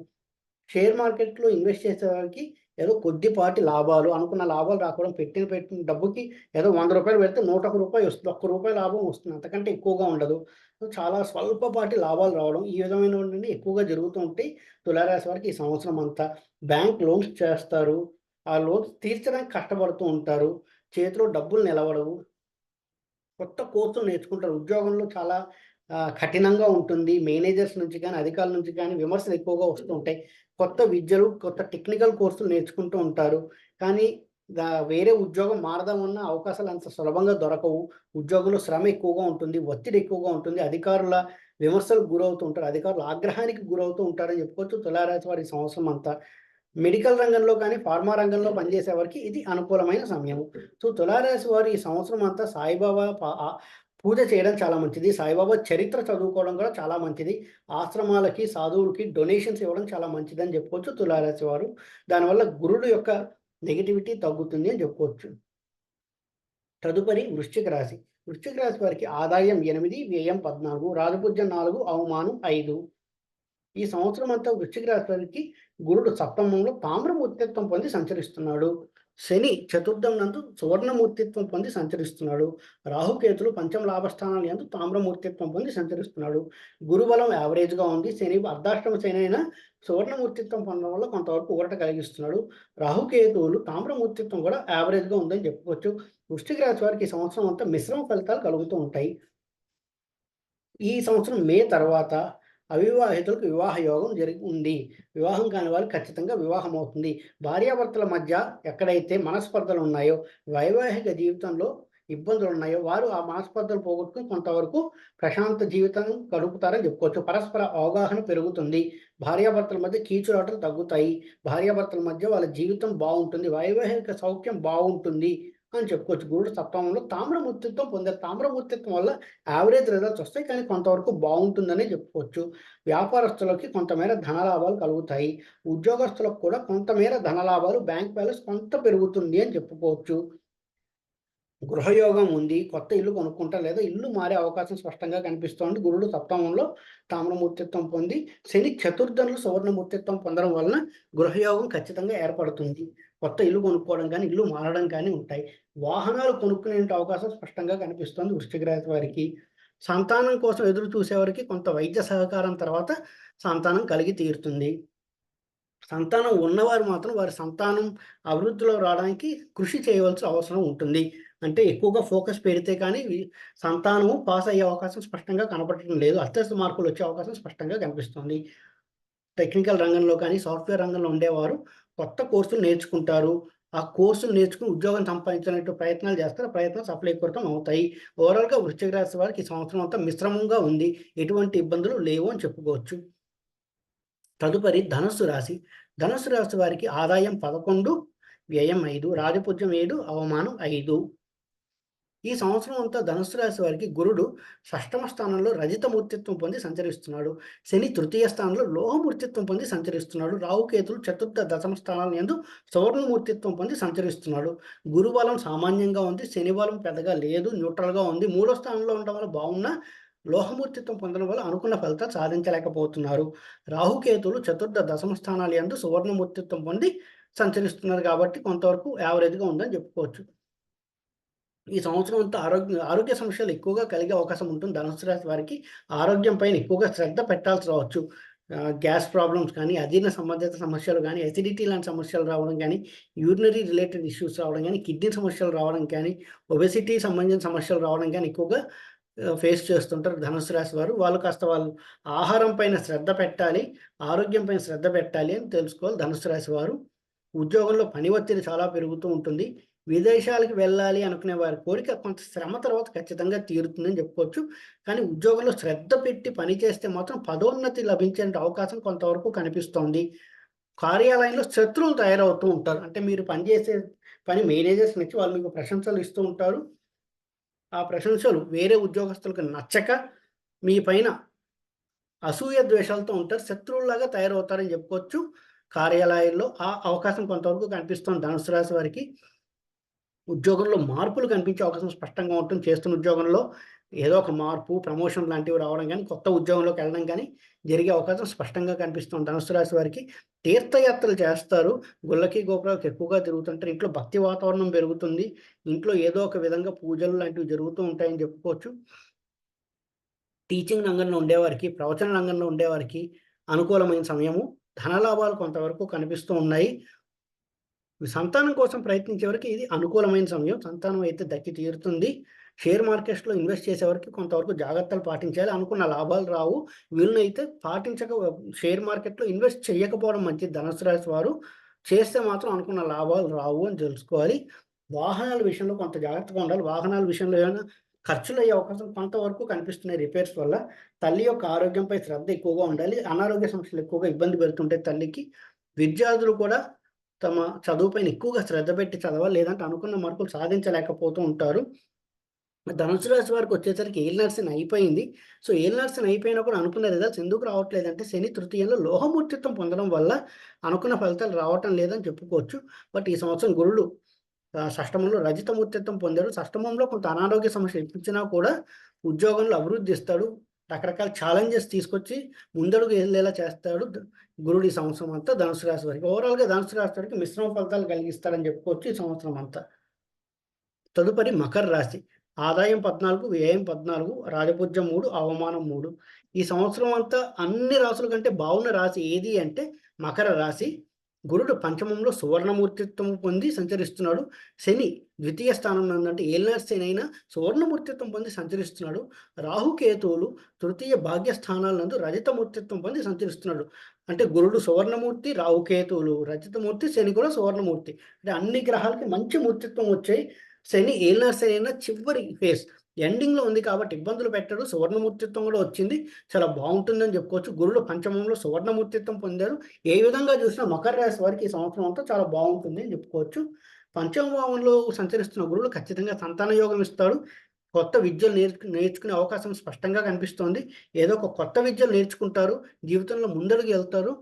షేర్ మార్కెట్‌లో ఇన్వెస్ట్ చేసేవారికి ఏదో కొద్దిపాటి లాభాలు, అనుకున్న లాభాలు రాకపోవడం, పెట్టిన డబ్బుకి ఏదో రూ. 100 పెడితే రూ. 101 వస్తుంది. ఒక్క రూపాయి లాభం వస్తుంది. అంతకంటే ఎక్కువగా ఉండదు. సో, చాలా స్వల్పపాటి లాభాలు రావడం, ఈ విధమైనవన్నీ ఎక్కువగా జరుగుతూ ఉంటాయి తులారాశి వారికి ఈ సంవత్సరం అంతా. బ్యాంక్ లోన్స్ చేస్తారు. ఆ లోన్స్ తీర్చడానికి కష్టపడుతూ ఉంటారు. చేతిలో డబ్బులు నిలవడవు. కొత్త కోర్సులు నేర్చుకుంటారు. ఉద్యోగంలో చాలా కఠినంగా ఉంటుంది. మేనేజర్స్ నుంచి గాని, అధికారుల నుంచి గాని విమర్శలు ఎక్కువగా వస్తూ ఉంటాయి. కొత్త విద్యలు, కొత్త టెక్నికల్ కోర్సులు నేర్చుకుంటూ ఉంటారు. కానీ వేరే ఉద్యోగం మారదామన్న అవకాశాలు అంత సులభంగా దొరకవు. ఉద్యోగంలో శ్రమ ఎక్కువగా ఉంటుంది. ఒత్తిడి ఎక్కువగా ఉంటుంది. అధికారుల విమర్శలకు గురవుతూ ఉంటారు. అధికారుల ఆగ్రహానికి గురవుతూ ఉంటారని చెప్పుకోవచ్చు తులారాశి వారి ఈ సంవత్సరం అంతా. మెడికల్ రంగంలో కానీ, ఫార్మా రంగంలో పనిచేసే వారికి ఇది అనుకూలమైన సమయము. సో, తులారాశి వారు ఈ సంవత్సరం అంతా సాయిబాబా పూజ చేయడం చాలా మంచిది. సాయిబాబా చరిత్ర చదువుకోవడం కూడా చాలా మంచిది. ఆశ్రమాలకి, సాధువులకి డొనేషన్స్ ఇవ్వడం చాలా మంచిదని చెప్పుకోవచ్చు తులారాశి వారు. దానివల్ల గురుడు యొక్క నెగటివిటీ తగ్గుతుంది అని చెప్పుకోవచ్చు. తదుపరి వృశ్చిక రాశి. వృశ్చిక రాశి వారికి ఆదాయం 8, వ్యయం 14, రాజపూజ్యం 4, అవమానం 5. ఈ సంవత్సరం అంతా వృశ్చిక రాశి వారికి గురుడు సప్తమంలో తామ్రమూర్తిత్వం పొంది సంచరిస్తున్నాడు. శని చతుర్థం నందు సువర్ణమూర్తిత్వం పొంది సంచరిస్తున్నాడు. రాహుకేతులు పంచమ లాభస్థానాలు యందు తామ్రమూర్తిత్వం పొంది సంచరిస్తున్నాడు. గురుబలం యావరేజ్గా ఉంది. శని అర్ధాష్టమ శని అయినా సువర్ణమూర్తిత్వం పొందడం వల్ల కొంతవరకు ఊరట కలిగిస్తున్నాడు. రాహుకేతువులు తామ్రమూర్తిత్వం కూడా యావరేజ్గా ఉందని చెప్పుకోవచ్చు. వృశ్చిక రాశి వారికి ఈ సంవత్సరం అంతా మిశ్రమ ఫలితాలు కలుగుతూ ఉంటాయి. ఈ సంవత్సరం మే తర్వాత అవివాహితులకు వివాహ యోగం ఉంది. వివాహం కాని వారికి ఖచ్చితంగా వివాహం అవుతుంది. భార్యాభర్తల మధ్య ఎక్కడైతే మనస్పర్ధలు ఉన్నాయో, వైవాహిక జీవితంలో ఇబ్బందులు ఉన్నాయో, వారు ఆ మనస్పర్ధలు పోగొట్టుకుని కొంతవరకు ప్రశాంత జీవితం గడుపుతారని చెప్పుకోవచ్చు. పరస్పర అవగాహన పెరుగుతుంది. భార్యాభర్తల మధ్య కీచులాటలు తగ్గుతాయి. భార్యాభర్తల మధ్య వాళ్ళ జీవితం బాగుంటుంది. వైవాహిక సౌఖ్యం బాగుంటుంది అని చెప్పుకోవచ్చు. గురుడు సప్తమంలో తామ్రమూర్తిత్వం పొందారు. తామ్రమూర్తిత్వం వల్ల యావరేజ్ రిజల్ట్స్ వస్తాయి, కానీ కొంతవరకు బాగుంటుందనే చెప్పుకోవచ్చు. వ్యాపారస్తులకి కొంతమేర ధనలాభాలు కలుగుతాయి. ఉద్యోగస్తులకు కూడా కొంతమేర ధనలాభాలు, బ్యాంక్ బ్యాలెన్స్ కొంత పెరుగుతుంది అని చెప్పుకోవచ్చు. గృహయోగం ఉంది. కొత్త ఇల్లు కొనుక్కుంటారు, లేదా ఇల్లు మారే అవకాశం స్పష్టంగా కనిపిస్తోంది. గురుడు సప్తమంలో తామ్రమూర్తిత్వం పొంది శని చతుర్థంలో సువర్ణమూర్తిత్వం పొందడం వలన గృహయోగం ఖచ్చితంగా ఏర్పడుతుంది. కొత్త ఇల్లు కొనుక్కోవడం కానీ, ఇల్లు మారడం కానీ ఉంటాయి. వాహనాలు కొనుక్కునే అవకాశం స్పష్టంగా కనిపిస్తోంది వృశ్చిక రాశి వారికి. సంతానం కోసం ఎదురు చూసేవారికి కొంత వైద్య సహకారం తర్వాత సంతానం కలిగి తీరుతుంది. సంతానం ఉన్నవారు మాత్రం వారి సంతానం అభివృద్ధిలో రావడానికి కృషి చేయవలసిన అవసరం ఉంటుంది. అంటే ఎక్కువగా ఫోకస్ పెడితే కానీ సంతానము పాస్ అయ్యే అవకాశం స్పష్టంగా కనపడటం లేదు. అత్యవసర మార్కులు వచ్చే అవకాశం స్పష్టంగా కనిపిస్తుంది. టెక్నికల్ రంగంలో కానీ, సాఫ్ట్‌వేర్ రంగంలో ఉండేవారు కొత్త కోర్సులు నేర్చుకుంటారు. ఆ కోర్సులు నేర్చుకుని ఉద్యోగం సంపాదించాలంటే ప్రయత్నాలు చేస్తారు. ఆ ప్రయత్నాలు సఫలీకృతం అవుతాయి. ఓవరాల్‌గా వృశ్చిక రాశి వారికి ఈ సంవత్సరం అంతా మిశ్రమంగా ఉంది. ఎటువంటి ఇబ్బందులు లేవు అని చెప్పుకోవచ్చు. తదుపరి ధనుస్సు రాశి. ధనుస్సు రాశి వారికి ఆదాయం 11, వ్యయం 5, రాజపూజ్యం 7, అవమానం 5. ఈ సంవత్సరం అంతా ధనుస్సు రాశి వారికి గురుడు షష్టమ స్థానంలో రజితమూర్తిత్వం పొంది సంచరిస్తున్నాడు. శని తృతీయ స్థానంలో లోహమూర్తిత్వం పొంది సంచరిస్తున్నాడు. రాహుకేతులు చతుర్థ దశమ స్థానాల యందు సువర్ణమూర్తిత్వం పొంది సంచరిస్తున్నాడు. గురుబలం సామాన్యంగా ఉంది. శని బలం పెద్దగా లేదు, న్యూట్రల్గా ఉంది. మూడో స్థానంలో ఉండడం వల్ల బాగున్నా లోహమూర్తిత్వం పొందడం వల్ల అనుకున్న ఫలితాలు సాధించలేకపోతున్నారు. రాహుకేతులు చతుర్థ దశమ స్థానాల యందు సువర్ణమూర్తిత్వం పొంది సంచరిస్తున్నారు కాబట్టి కొంతవరకు యావరేజ్గా ఉందని చెప్పుకోవచ్చు. ఈ సంవత్సరం అంతా ఆరోగ్య సమస్యలు ఎక్కువగా కలిగే అవకాశం ఉంటుంది. ధనుస్సు రాశి వారికి ఆరోగ్యం పైన ఎక్కువగా శ్రద్ధ పెట్టాల్సి రావచ్చు. గ్యాస్ ప్రాబ్లమ్స్ కానీ, అజీర్ణ సంబంధిత సమస్యలు కానీ, ఎసిడిటీ లాంటి సమస్యలు రావడం కానీ, యూరినరీ రిలేటెడ్ ఇష్యూస్ రావడం కానీ, కిడ్నీ సమస్యలు రావడం కానీ, ఒబెసిటీ సంబంధించిన సమస్యలు రావడం కానీ ఎక్కువగా ఫేస్ చేస్తుంటారు ధనుస్సు రాశి వారు. వాళ్ళు కాస్త వాళ్ళు ఆహారం పైన శ్రద్ధ పెట్టాలి, ఆరోగ్యం పైన శ్రద్ధ పెట్టాలి అని తెలుసుకోవాలి ధనుస్సు రాశి వారు. ఉద్యోగంలో పని ఒత్తిడి చాలా పెరుగుతూ ఉంటుంది. విదేశాలకు వెళ్ళాలి అనుకునే వారి కోరిక కొంత శ్రమ తర్వాత ఖచ్చితంగా తీరుతుందని చెప్పుకోవచ్చు. కానీ ఉద్యోగంలో శ్రద్ధ పెట్టి పని చేస్తే మాత్రం పదోన్నతి లభించే అవకాశం కొంతవరకు కనిపిస్తోంది. కార్యాలయంలో శత్రువులు తయారవుతూ ఉంటారు. అంటే మీరు పనిచేసే పని మేనేజర్స్ నచ్చి వాళ్ళు మీకు ప్రశంసలు ఇస్తూ ఉంటారు. ఆ ప్రశంసలు వేరే ఉద్యోగస్తులకు నచ్చక మీ పైన అసూయ ద్వేషాలతో ఉంటారు. శత్రువుల్లాగా తయారవుతారని చెప్పుకోవచ్చు. కార్యాలయాల్లో ఆ అవకాశం కొంతవరకు కనిపిస్తోంది ధనుస్సు రాశి వారికి. ఉద్యోగంలో మార్పులు కనిపించే అవకాశం స్పష్టంగా ఉంటుంది. చేస్తున్న ఉద్యోగంలో ఏదో ఒక మార్పు, ప్రమోషన్ లాంటివి రావడం గానీ, కొత్త ఉద్యోగంలోకి వెళ్ళడం గానీ జరిగే అవకాశం స్పష్టంగా కనిపిస్తుంది. ధనుస్సు రాశి వారికి తీర్థయాత్రలు చేస్తారు. గుళ్ళకి, గోపురాలకు ఎక్కువగా తిరుగుతుంటారు. ఇంట్లో భక్తి వాతావరణం పెరుగుతుంది. ఇంట్లో ఏదో ఒక విధంగా పూజలు లాంటివి జరుగుతూ ఉంటాయని చెప్పుకోవచ్చు. టీచింగ్ రంగంలో ఉండేవారికి, ప్రవచన రంగంలో ఉండేవారికి అనుకూలమైన సమయము. ధనలాభాలు కొంతవరకు కనిపిస్తూ ఉన్నాయి. సంతానం కోసం ప్రయత్నించేవారికి ఇది అనుకూలమైన సమయం. సంతానం అయితే దక్కి తీరుతుంది. షేర్ మార్కెట్స్‌లో ఇన్వెస్ట్ చేసేవారికి కొంతవరకు జాగ్రత్తలు పాటించాలి. అనుకున్న లాభాలు రావు. వీళ్ళనైతే షేర్ మార్కెట్‌లో ఇన్వెస్ట్ చేయకపోవడం మంచిది ధనుస్సు రాశి వారు. చేస్తే మాత్రం అనుకున్న లాభాలు రావు అని తెలుసుకోవాలి. వాహనాల విషయంలో కొంత జాగ్రత్తగా ఉండాలి. వాహనాల విషయంలో ఏమైనా ఖర్చులయ్యే అవకాశం కొంతవరకు కనిపిస్తున్నాయి రిపేర్స్ వల్ల. తల్లి యొక్క ఆరోగ్యంపై శ్రద్ధ ఎక్కువగా ఉండాలి. అనారోగ్య సమస్యలు ఎక్కువగా ఇబ్బంది పెడుతుంటాయి తల్లికి. విద్యార్థులు కూడా తమ చదువుపైన ఎక్కువగా శ్రద్ధ పెట్టి చదవాలి. లేదంటే అనుకున్న మార్కులు సాధించలేకపోతూ ఉంటారు. ధనుసు రాశి వారికి వచ్చేసరికి ఏలినాటి శని అయిపోయింది. సో, ఏలినాటి శని అయిపోయినా కూడా అనుకున్న రిజల్ట్స్ ఎందుకు రావట్లేదంటే శని తృతీయంలో లోహమూర్తిత్వం పొందడం వల్ల అనుకున్న ఫలితాలు రావటం లేదని చెప్పుకోవచ్చు. బట్ ఈ సంవత్సరం గురుడు షష్టమంలో రజితమూర్తిత్వం పొందాడు. షష్టమంలో కొంత అనారోగ్య సమస్య ఇప్పించినా కూడా ఉద్యోగంలో అభివృద్ధి ఇస్తాడు. రకరకాల ఛాలెంజెస్ తీసుకొచ్చి ముందడుగు వెళ్ళేలా చేస్తాడు గురుడు ఈ సంవత్సరం అంతా ధనుసు రాశి వారికి. ఓవరాల్‌గా ధనుసు రాశి వారికి మిశ్రమ ఫలితాలు కలిగిస్తాడని చెప్పుకోవచ్చు ఈ సంవత్సరం అంతా. తదుపరి మకర రాశి. ఆదాయం 14, వ్యయం 14, రాజపూజ్యం 3, అవమానం 3. ఈ సంవత్సరం అంతా అన్ని రాసుల కంటే బాగున్న రాశి ఏది అంటే మకర రాశి. గురుడు పంచమంలో సువర్ణమూర్తిత్వం పొంది సంచరిస్తున్నాడు. శని ద్వితీయ స్థానంలో ఉందంటే ఏలినాటి శని అయినా సువర్ణమూర్తిత్వం పొంది సంచరిస్తున్నాడు. రాహుకేతువులు తృతీయ భాగ్యస్థానాలందు రజితమూర్తిత్వం పొంది సంచరిస్తున్నాడు. అంటే గురుడు సువర్ణమూర్తి, రాహుకేతువులు రజితమూర్తి, శని కూడా సువర్ణమూర్తి. అంటే అన్ని గ్రహాలకి మంచి మూర్తిత్వం వచ్చాయి. శని ఏలినాటి శని అయినా చివరి ఫేజ్ ఎండింగ్‌లో ఉంది కాబట్టి ఇబ్బందులు పెట్టడు. సువర్ణమూర్తిత్వం కూడా వచ్చింది. చాలా బావుంటుందని చెప్పుకోవచ్చు. గురుడు పంచమంలో సువర్ణమూర్తిత్వం పొందారు. ఏ విధంగా చూసినా మకర రాశి వారికి ఈ సంవత్సరం అంతా చాలా బావుంటుంది అని చెప్పుకోవచ్చు. పంచమ భావంలో సంచరిస్తున్న గురుడు ఖచ్చితంగా సంతాన యోగం ఇస్తాడు. కొత్త విద్యలు నేర్చుకునే అవకాశం స్పష్టంగా కనిపిస్తోంది. ఏదో ఒక కొత్త విద్యలు నేర్చుకుంటారు. జీవితంలో ముందడుగు ఎళ్తారు.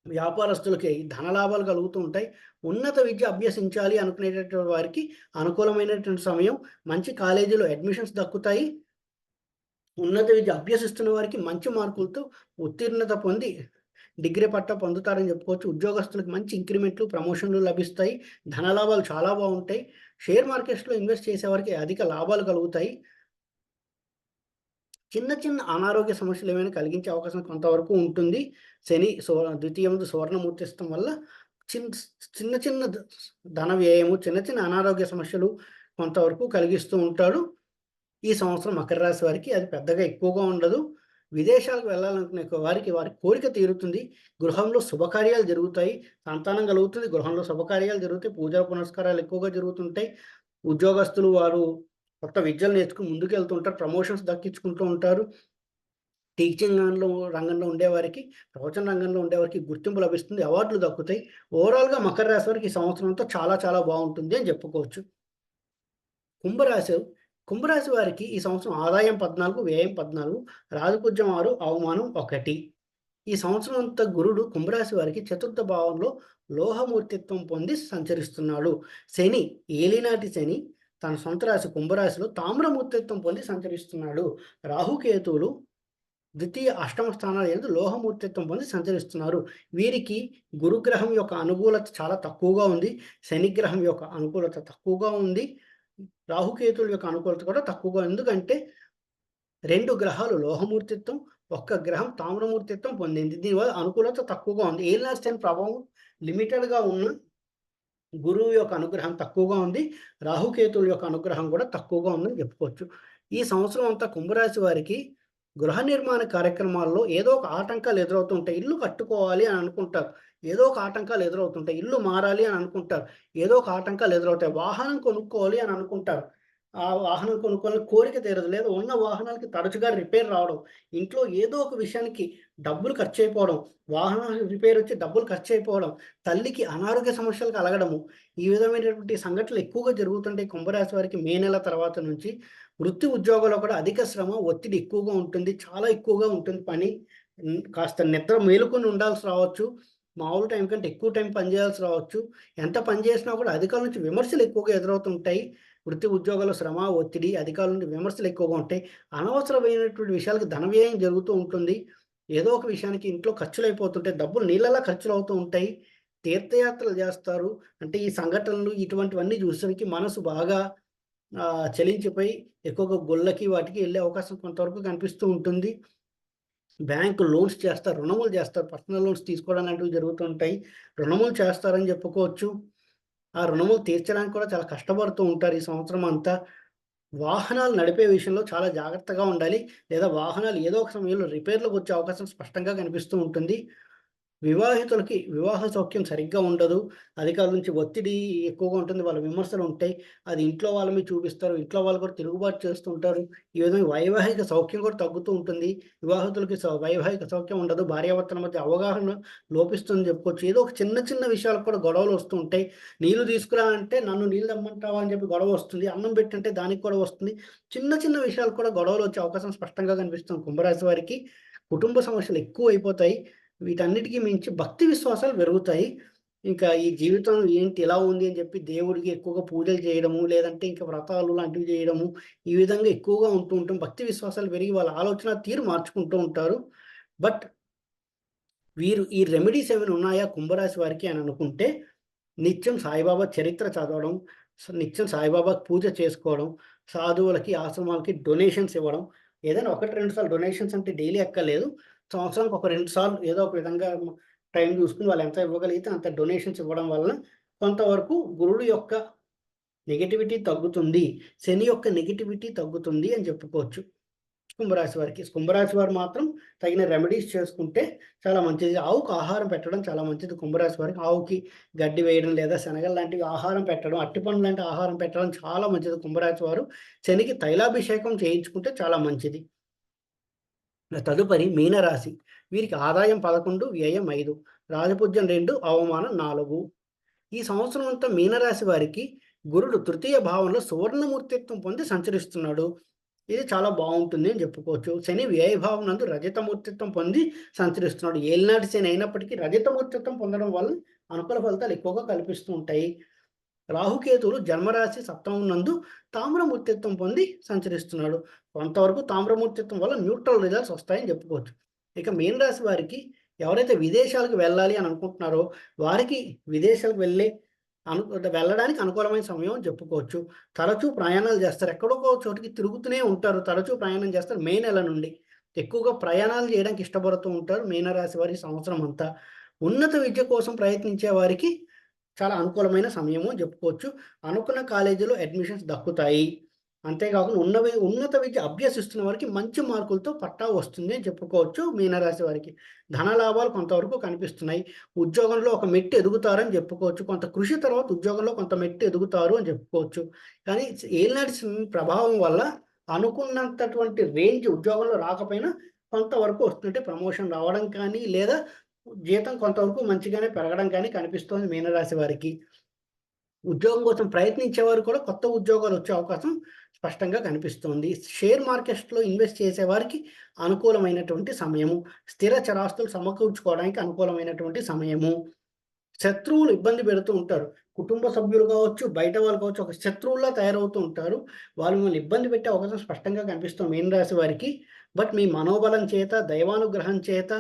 వ్యాపారస్తులకి ధనలాభాలు కలుగుతూ ఉంటాయి. ఉన్నత విద్య అభ్యసించాలి అనుకునేటటువంటి వారికి అనుకూలమైనటువంటి సమయం. మంచి కాలేజీలో అడ్మిషన్స్ దక్కుతాయి. ఉన్నత విద్య అభ్యసిస్తున్న వారికి మంచి మార్కులతో ఉత్తీర్ణత పొంది డిగ్రీ పట్టా పొందుతారని చెప్పుకోవచ్చు. ఉద్యోగస్తులకు మంచి ఇంక్రిమెంట్లు, ప్రమోషన్లు లభిస్తాయి. ధనలాభాలు చాలా బావుంటాయి. షేర్ మార్కెట్స్‌లో ఇన్వెస్ట్ చేసేవారికి అధిక లాభాలు కలుగుతాయి. చిన్న చిన్న అనారోగ్య సమస్యలు ఏమైనా కలిగించే అవకాశం కొంతవరకు ఉంటుంది. శని ద్వితీయంలో సువర్ణమూర్తిత్వం వల్ల చిన్ చిన్న చిన్న ధన వ్యయము, చిన్న చిన్న అనారోగ్య సమస్యలు కొంతవరకు కలిగిస్తూ ఉంటాడు. ఈ సంవత్సరం మకర రాశి వారికి అది పెద్దగా ఎక్కువగా ఉండదు. విదేశాలకు వెళ్ళాలనుకునే వారికి వారి కోరిక తీరుతుంది. గృహంలో శుభకార్యాలు జరుగుతాయి. సంతానం కలుగుతుంది. గృహంలో శుభకార్యాలు జరుగుతాయి. పూజా పునస్కారాలు ఎక్కువగా జరుగుతుంటాయి. ఉద్యోగస్తులు వారు కొత్త విద్యలు నేర్చుకుని ముందుకెళ్తుంటారు. ప్రమోషన్స్ దక్కించుకుంటూ ఉంటారు. టీచింగ్ రంగంలో ఉండేవారికి, ప్రవచన రంగంలో ఉండేవారికి గుర్తింపు లభిస్తుంది. అవార్డులు దక్కుతాయి. ఓవరాల్‌గా మకర రాశి వారికి ఈ సంవత్సరం అంతా చాలా చాలా బావుంటుంది అని చెప్పుకోవచ్చు. కుంభరాశి కుంభరాశి వారికి ఈ సంవత్సరం ఆదాయం 14, వ్యయం 14, రాజపూజ్యం 6, అవమానం 1. ఈ సంవత్సరం అంతా గురుడు కుంభరాశి వారికి చతుర్థ భావంలో లోహమూర్తిత్వం పొంది సంచరిస్తున్నాడు. శని ఏలినాటి శని తన సొంత రాశి కుంభరాశిలో తామ్రమూర్తిత్వం పొంది సంచరిస్తున్నాడు. రాహుకేతువులు ద్వితీయ అష్టమ స్థానాలు యందు లోహమూర్తిత్వం పొంది సంచరిస్తున్నారు. వీరికి గురుగ్రహం యొక్క అనుకూలత చాలా తక్కువగా ఉంది. శనిగ్రహం యొక్క అనుకూలత తక్కువగా ఉంది. రాహుకేతువుల యొక్క అనుకూలత కూడా తక్కువగా ఎందుకంటే 2 గ్రహాలు లోహమూర్తిత్వం, ఒక్క గ్రహం తామ్రమూర్తిత్వం పొందింది. దీనివల్ల అనుకూలత తక్కువగా ఉంది. ఏలినాటి శని ప్రభావం లిమిటెడ్‌గా ఉన్న గురువు యొక్క అనుగ్రహం తక్కువగా ఉంది. రాహుకేతువుల యొక్క అనుగ్రహం కూడా తక్కువగా ఉందని చెప్పుకోవచ్చు. ఈ సంవత్సరం అంతా కుంభరాశి వారికి గృహ నిర్మాణ కార్యక్రమాల్లో ఏదో ఒక ఆటంకాలు ఎదురవుతుంటాయి. ఇల్లు కట్టుకోవాలి అని అనుకుంటారు. ఏదో ఒక ఆటంకాలు ఎదురవుతుంటాయి. ఇల్లు మారాలి అని అనుకుంటారు. ఏదో ఒక ఆటంకాలు ఎదురవుతాయి. వాహనం కొనుక్కోవాలి అని అనుకుంటారు. ఆ వాహనం కొనుక్కోవాలని కోరిక తీరదు. లేదా ఉన్న వాహనాలకి తరచుగా రిపేర్ రావడం. ఇంట్లో ఏదో ఒక విషయానికి డబ్బులు ఖర్చయిపోవడం. వాహనం రిపేర్ వచ్చి డబ్బులు ఖర్చయిపోవడం. తల్లికి అనారోగ్య సమస్యలు కలగడము. ఈ విధమైనటువంటి సంఘటనలు ఎక్కువగా జరుగుతుంటాయి కుంభరాశి వారికి మే నెల తర్వాత నుంచి. వృత్తి ఉద్యోగంలో కూడా అధిక శ్రమ, ఒత్తిడి ఎక్కువగా ఉంటుంది. చాలా ఎక్కువగా ఉంటుంది పని. కాస్త నిద్ర మేలుకొని ఉండాల్సి రావచ్చు. మామూలు టైం కంటే ఎక్కువ టైం పని చేయాల్సి రావచ్చు. ఎంత పని చేసినా కూడా అధికారుల నుంచి విమర్శలు ఎక్కువగా ఎదురవుతుంటాయి. వృత్తి ఉద్యోగాల్లో శ్రమ, ఒత్తిడి, అధికారుల నుండి విమర్శలు ఎక్కువగా ఉంటాయి. అనవసరమైనటువంటి విషయాలకు ధన వ్యయం జరుగుతూ ఉంటుంది. ఏదో ఒక విషయానికి ఇంట్లో ఖర్చులైపోతుంటాయి. డబ్బులు నీళ్ళలా ఖర్చులవుతూ ఉంటాయి. తీర్థయాత్రలు చేస్తారు. అంటే ఈ సంఘటనలు ఇటువంటివన్నీ చూసేసరికి మనసు బాగా చలించిపోయి ఎక్కువగా గుళ్ళకి వాటికి వెళ్ళే అవకాశం కొంతవరకు కనిపిస్తూ ఉంటుంది. బ్యాంకు లోన్స్ చేస్తారు. రుణములు చేస్తారు. పర్సనల్ లోన్స్ తీసుకోవడం లాంటివి జరుగుతుంటాయి. రుణములు చేస్తారని చెప్పుకోవచ్చు. ఆ రుణములు తీర్చడానికి కూడా చాలా కష్టపడుతూ ఉంటారు ఈ సంవత్సరం అంతా. వాహనాలు నడిపే విషయంలో చాలా జాగ్రత్తగా ఉండాలి. లేదా వాహనాలు ఏదో ఒక సమయంలో రిపేర్‌లోకి వచ్చే అవకాశం స్పష్టంగా కనిపిస్తూ ఉంటుంది. వివాహితులకి వివాహ సౌఖ్యం సరిగ్గా ఉండదు. అధికారుల నుంచి ఒత్తిడి ఎక్కువగా ఉంటుంది. వాళ్ళ విమర్శలు ఉంటాయి. అది ఇంట్లో వాళ్ళ మీద చూపిస్తారు. ఇంట్లో వాళ్ళు కూడా తిరుగుబాటు చేస్తూ ఉంటారు. ఈ విధంగా వైవాహిక సౌఖ్యం కూడా తగ్గుతూ ఉంటుంది. వివాహితులకి వైవాహిక సౌఖ్యం ఉండదు. భార్యాభర్తల మధ్య అవగాహన లోపిస్తుందని చెప్పుకోవచ్చు. ఏదో ఒక చిన్న చిన్న విషయాలకు కూడా గొడవలు వస్తూ ఉంటాయి. నీళ్ళు తీసుకురా అంటే నన్ను నీళ్ళు తెమ్మంటావా అని చెప్పి గొడవ వస్తుంది. అన్నం పెట్టంటే దానికి కూడా వస్తుంది. చిన్న చిన్న విషయాలకు కూడా గొడవలు వచ్చే అవకాశం స్పష్టంగా కనిపిస్తుంది. కుంభరాశి వారికి కుటుంబ సమస్యలు ఎక్కువైపోతాయి. వీటన్నిటికి మించి భక్తి విశ్వాసాలు పెరుగుతాయి. ఇంకా ఈ జీవితం ఏంటి ఇలా ఉంది అని చెప్పి దేవుడికి ఎక్కువగా పూజలు చేయడము, లేదంటే ఇంకా వ్రతాలు లాంటివి చేయడము, ఈ విధంగా ఎక్కువగా ఉంటూ ఉంటాం. భక్తి విశ్వాసాలు పెరిగి వాళ్ళ ఆలోచన తీరు మార్చుకుంటూ ఉంటారు. బట్ వీరు ఈ రెమెడీస్ ఏమైనా ఉన్నాయా కుంభరాశి వారికి అని అనుకుంటే, నిత్యం సాయిబాబా చరిత్ర చదవడం, నిత్యం సాయిబాబాకి పూజ చేసుకోవడం, సాధువులకి, ఆశ్రమాలకి డొనేషన్స్ ఇవ్వడం. ఏదైనా 1, 2 సార్లు డొనేషన్స్ అంటే డైలీ అక్కర్లేదు. సంవత్సరానికి ఒక 2 సార్లు ఏదో ఒక విధంగా టైం చూసుకొని వాళ్ళు ఎంత ఇవ్వగలిగితే అంత డొనేషన్స్ ఇవ్వడం వలన కొంతవరకు గురుడు యొక్క నెగటివిటీ తగ్గుతుంది. శని యొక్క నెగటివిటీ తగ్గుతుంది అని చెప్పుకోవచ్చు. కుంభరాశి వారికి. కుంభరాశి వారు మాత్రం తగిన రెమెడీస్ చేసుకుంటే చాలా మంచిది. ఆవుకు ఆహారం పెట్టడం చాలా మంచిది కుంభరాశి వారికి. ఆవుకి గడ్డి వేయడం లేదా శనగలు లాంటివి ఆహారం పెట్టడం, అరటిపండు లాంటి ఆహారం పెట్టడం చాలా మంచిది కుంభరాశి వారు. శనికి తైలాభిషేకం చేయించుకుంటే చాలా మంచిది. తదుపరి మీనరాశి. వీరికి ఆదాయం 11, వ్యయం 5, రాజపూజ్యం 2, అవమానం 4. ఈ సంవత్సరం అంతా మీనరాశి వారికి గురుడు తృతీయ భావంలో సువర్ణమూర్తిత్వం పొంది సంచరిస్తున్నాడు. ఇది చాలా బాగుంటుంది అని చెప్పుకోవచ్చు. శని వ్యయభావం నందు రజతమూర్తిత్వం పొంది సంచరిస్తున్నాడు. ఏలినాటి శని అయినప్పటికీ రజతమూర్తిత్వం పొందడం వల్ల అనుకూల ఫలితాలు ఎక్కువగా కల్పిస్తూ ఉంటాయి. రాహుకేతువులు జన్మరాశి సప్తమం నందు తామ్రమూర్తిత్వం పొంది సంచరిస్తున్నాడు. కొంతవరకు తామ్రమూర్తిత్వం వల్ల న్యూట్రల్ రిజల్ట్స్ వస్తాయని చెప్పుకోవచ్చు. ఇక మీన రాశి వారికి ఎవరైతే విదేశాలకు వెళ్ళాలి అని అనుకుంటున్నారో వారికి విదేశాలకు వెళ్ళడానికి అనుకూలమైన సమయం అని చెప్పుకోవచ్చు. తరచూ ప్రయాణాలు చేస్తారు. ఎక్కడొక చోటికి తిరుగుతూనే ఉంటారు. తరచూ ప్రయాణం చేస్తారు. మే నెల నుండి ఎక్కువగా ప్రయాణాలు చేయడానికి ఇష్టపడుతూ ఉంటారు మీనరాశి వారి సంవత్సరం అంతా. ఉన్నత విద్య కోసం ప్రయత్నించే వారికి చాలా అనుకూలమైన సమయము అని చెప్పుకోవచ్చు. అనుకున్న కాలేజీలో అడ్మిషన్స్ దక్కుతాయి. అంతేకాకుండా ఉన్నత విద్య అభ్యసిస్తున్న వారికి మంచి మార్కులతో పట్టా వస్తుంది అని చెప్పుకోవచ్చు మీనరాశి వారికి. ధన లాభాలు కొంతవరకు కనిపిస్తున్నాయి. ఉద్యోగంలో ఒక మెట్టు ఎదుగుతారని చెప్పుకోవచ్చు. కొంత కృషి తర్వాత ఉద్యోగంలో కొంత మెట్టు ఎదుగుతారు అని చెప్పుకోవచ్చు. కానీ ఏలినాటి ప్రభావం వల్ల అనుకున్నంతటువంటి రేంజ్ ఉద్యోగంలో రాకపోయినా కొంతవరకు వస్తుంటే ప్రమోషన్ రావడం కానీ, లేదా జీతం కొంతవరకు మంచిగానే పెరగడం కానీ కనిపిస్తోంది మీనరాశి వారికి. ఉద్యోగం కోసం ప్రయత్నించేవారు కూడా కొత్త ఉద్యోగాలు వచ్చే అవకాశం స్పష్టంగా కనిపిస్తోంది. షేర్ మార్కెట్స్‌లో ఇన్వెస్ట్ చేసేవారికి అనుకూలమైనటువంటి సమయము. స్థిర చరాస్తులు సమకూర్చుకోవడానికి అనుకూలమైనటువంటి సమయము. శత్రువులు ఇబ్బంది పెడుతూ ఉంటారు. కుటుంబ సభ్యులు కావచ్చు, బయట వాళ్ళు కావచ్చు, ఒక శత్రువుల్లా తయారవుతూ ఉంటారు. వాళ్ళు మిమ్మల్ని ఇబ్బంది పెట్టే అవకాశం స్పష్టంగా కనిపిస్తుంది మీన రాశి వారికి. బట్ మీ మనోబలం చేత, దైవానుగ్రహం చేత,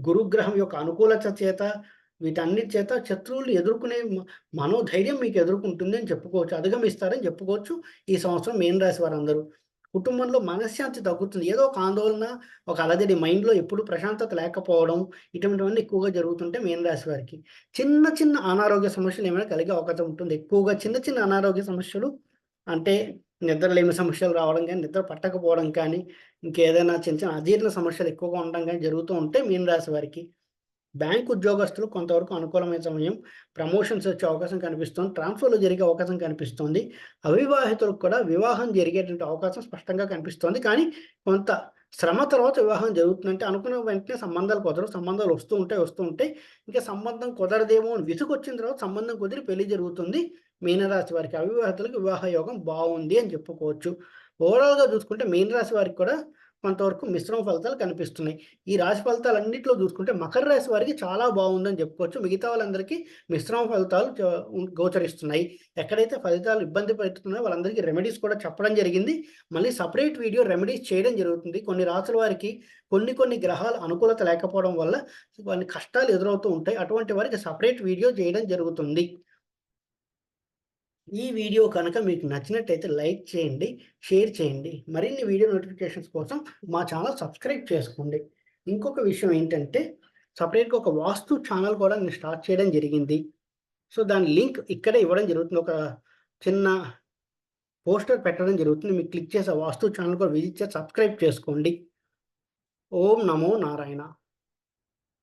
గురుగ్రహం యొక్క అనుకూలత చేత, వీటన్నిటి చేత శత్రువులు ఎదుర్కొనే మనోధైర్యం మీకు ఎదుర్కొంటుంది అని చెప్పుకోవచ్చు. అధిగమిస్తారని చెప్పుకోవచ్చు ఈ సంవత్సరం మీన రాశి వారందరూ. కుటుంబంలో మనశ్శాంతి తగ్గుతుంది. ఏదో ఒక ఆందోళన, ఒక అలజడి మైండ్‌లో ఎప్పుడు ప్రశాంతత లేకపోవడం, ఇటువంటివన్నీ ఎక్కువగా జరుగుతుంటే మీన రాశి వారికి. చిన్న చిన్న అనారోగ్య సమస్యలు ఏమైనా కలిగే అవకాశం ఉంటుంది. ఎక్కువగా చిన్న చిన్న అనారోగ్య సమస్యలు అంటే నిద్రలేమి సమస్యలు రావడం గానీ, నిద్ర పట్టకపోవడం కానీ, ఇంకేదైనా చిన్న చిన్న అజీర్ణ సమస్యలు ఎక్కువగా ఉండడం గానీ జరుగుతూ ఉంటే మీన రాశి వారికి. బ్యాంక్ ఉద్యోగస్తులు కొంతవరకు అనుకూలమైన సమయం. ప్రమోషన్స్ వచ్చే అవకాశం కనిపిస్తుంది. ట్రాన్స్‌ఫర్‌లు జరిగే అవకాశం కనిపిస్తుంది. అవివాహితులకు కూడా వివాహం జరిగేటువంటి అవకాశం స్పష్టంగా కనిపిస్తోంది. కానీ కొంత శ్రమ తర్వాత వివాహం జరుగుతుందంటే అనుకున్న వెంటనే సంబంధాలు కుదరవు. సంబంధాలు వస్తూ ఉంటాయి. ఇంకా సంబంధం కుదరదేమో అని విసుగొచ్చిన తర్వాత సంబంధం కుదిరి పెళ్లి జరుగుతుంది. మీనరాశి వారికి అవివాహితులకు వివాహ యోగం బావుంది అని చెప్పుకోవచ్చు. ఓవరాల్‌గా చూసుకుంటే మీనరాశి వారికి కూడా కొంతవరకు మిశ్రమ ఫలితాలు కనిపిస్తున్నాయి. ఈ రాశి ఫలితాలన్నిట్లో చూసుకుంటే మకర రాశి వారికి చాలా బాగుందని చెప్పుకోవచ్చు. మిగతా వాళ్ళందరికీ మిశ్రమ ఫలితాలు గోచరిస్తున్నాయి. ఎక్కడైతే ఫలితాలు ఇబ్బంది పెడుతున్నాయో వాళ్ళందరికీ రెమెడీస్ కూడా చెప్పడం జరిగింది. మళ్ళీ సెపరేట్ వీడియో రెమెడీస్ చేయడం జరుగుతుంది. కొన్ని రాసుల వారికి కొన్ని గ్రహాల అనుకూలత లేకపోవడం వల్ల కొన్ని కష్టాలు ఎదురవుతూ ఉంటాయి. అటువంటి వారికి సెపరేట్ వీడియో చేయడం జరుగుతుంది. ఈ వీడియో కనుక మీకు నచ్చినట్టయితే లైక్ చేయండి, షేర్ చేయండి. మరిన్ని వీడియో నోటిఫికేషన్స్ కోసం మా ఛానల్ సబ్స్క్రైబ్ చేసుకోండి. ఇంకొక విషయం ఏంటంటే సెపరేట్‌గా ఒక వాస్తు ఛానల్ కూడా నేను స్టార్ట్ చేయడం జరిగింది. సో, దాని లింక్ ఇక్కడే ఇవ్వడం జరుగుతుంది. ఒక చిన్న పోస్టర్ పెట్టడం జరుగుతుంది. మీరు క్లిక్ చేసి ఆ వాస్తు ఛానల్ కూడా విజిట్ చేసి సబ్స్క్రైబ్ చేసుకోండి. ఓం నమో నారాయణ.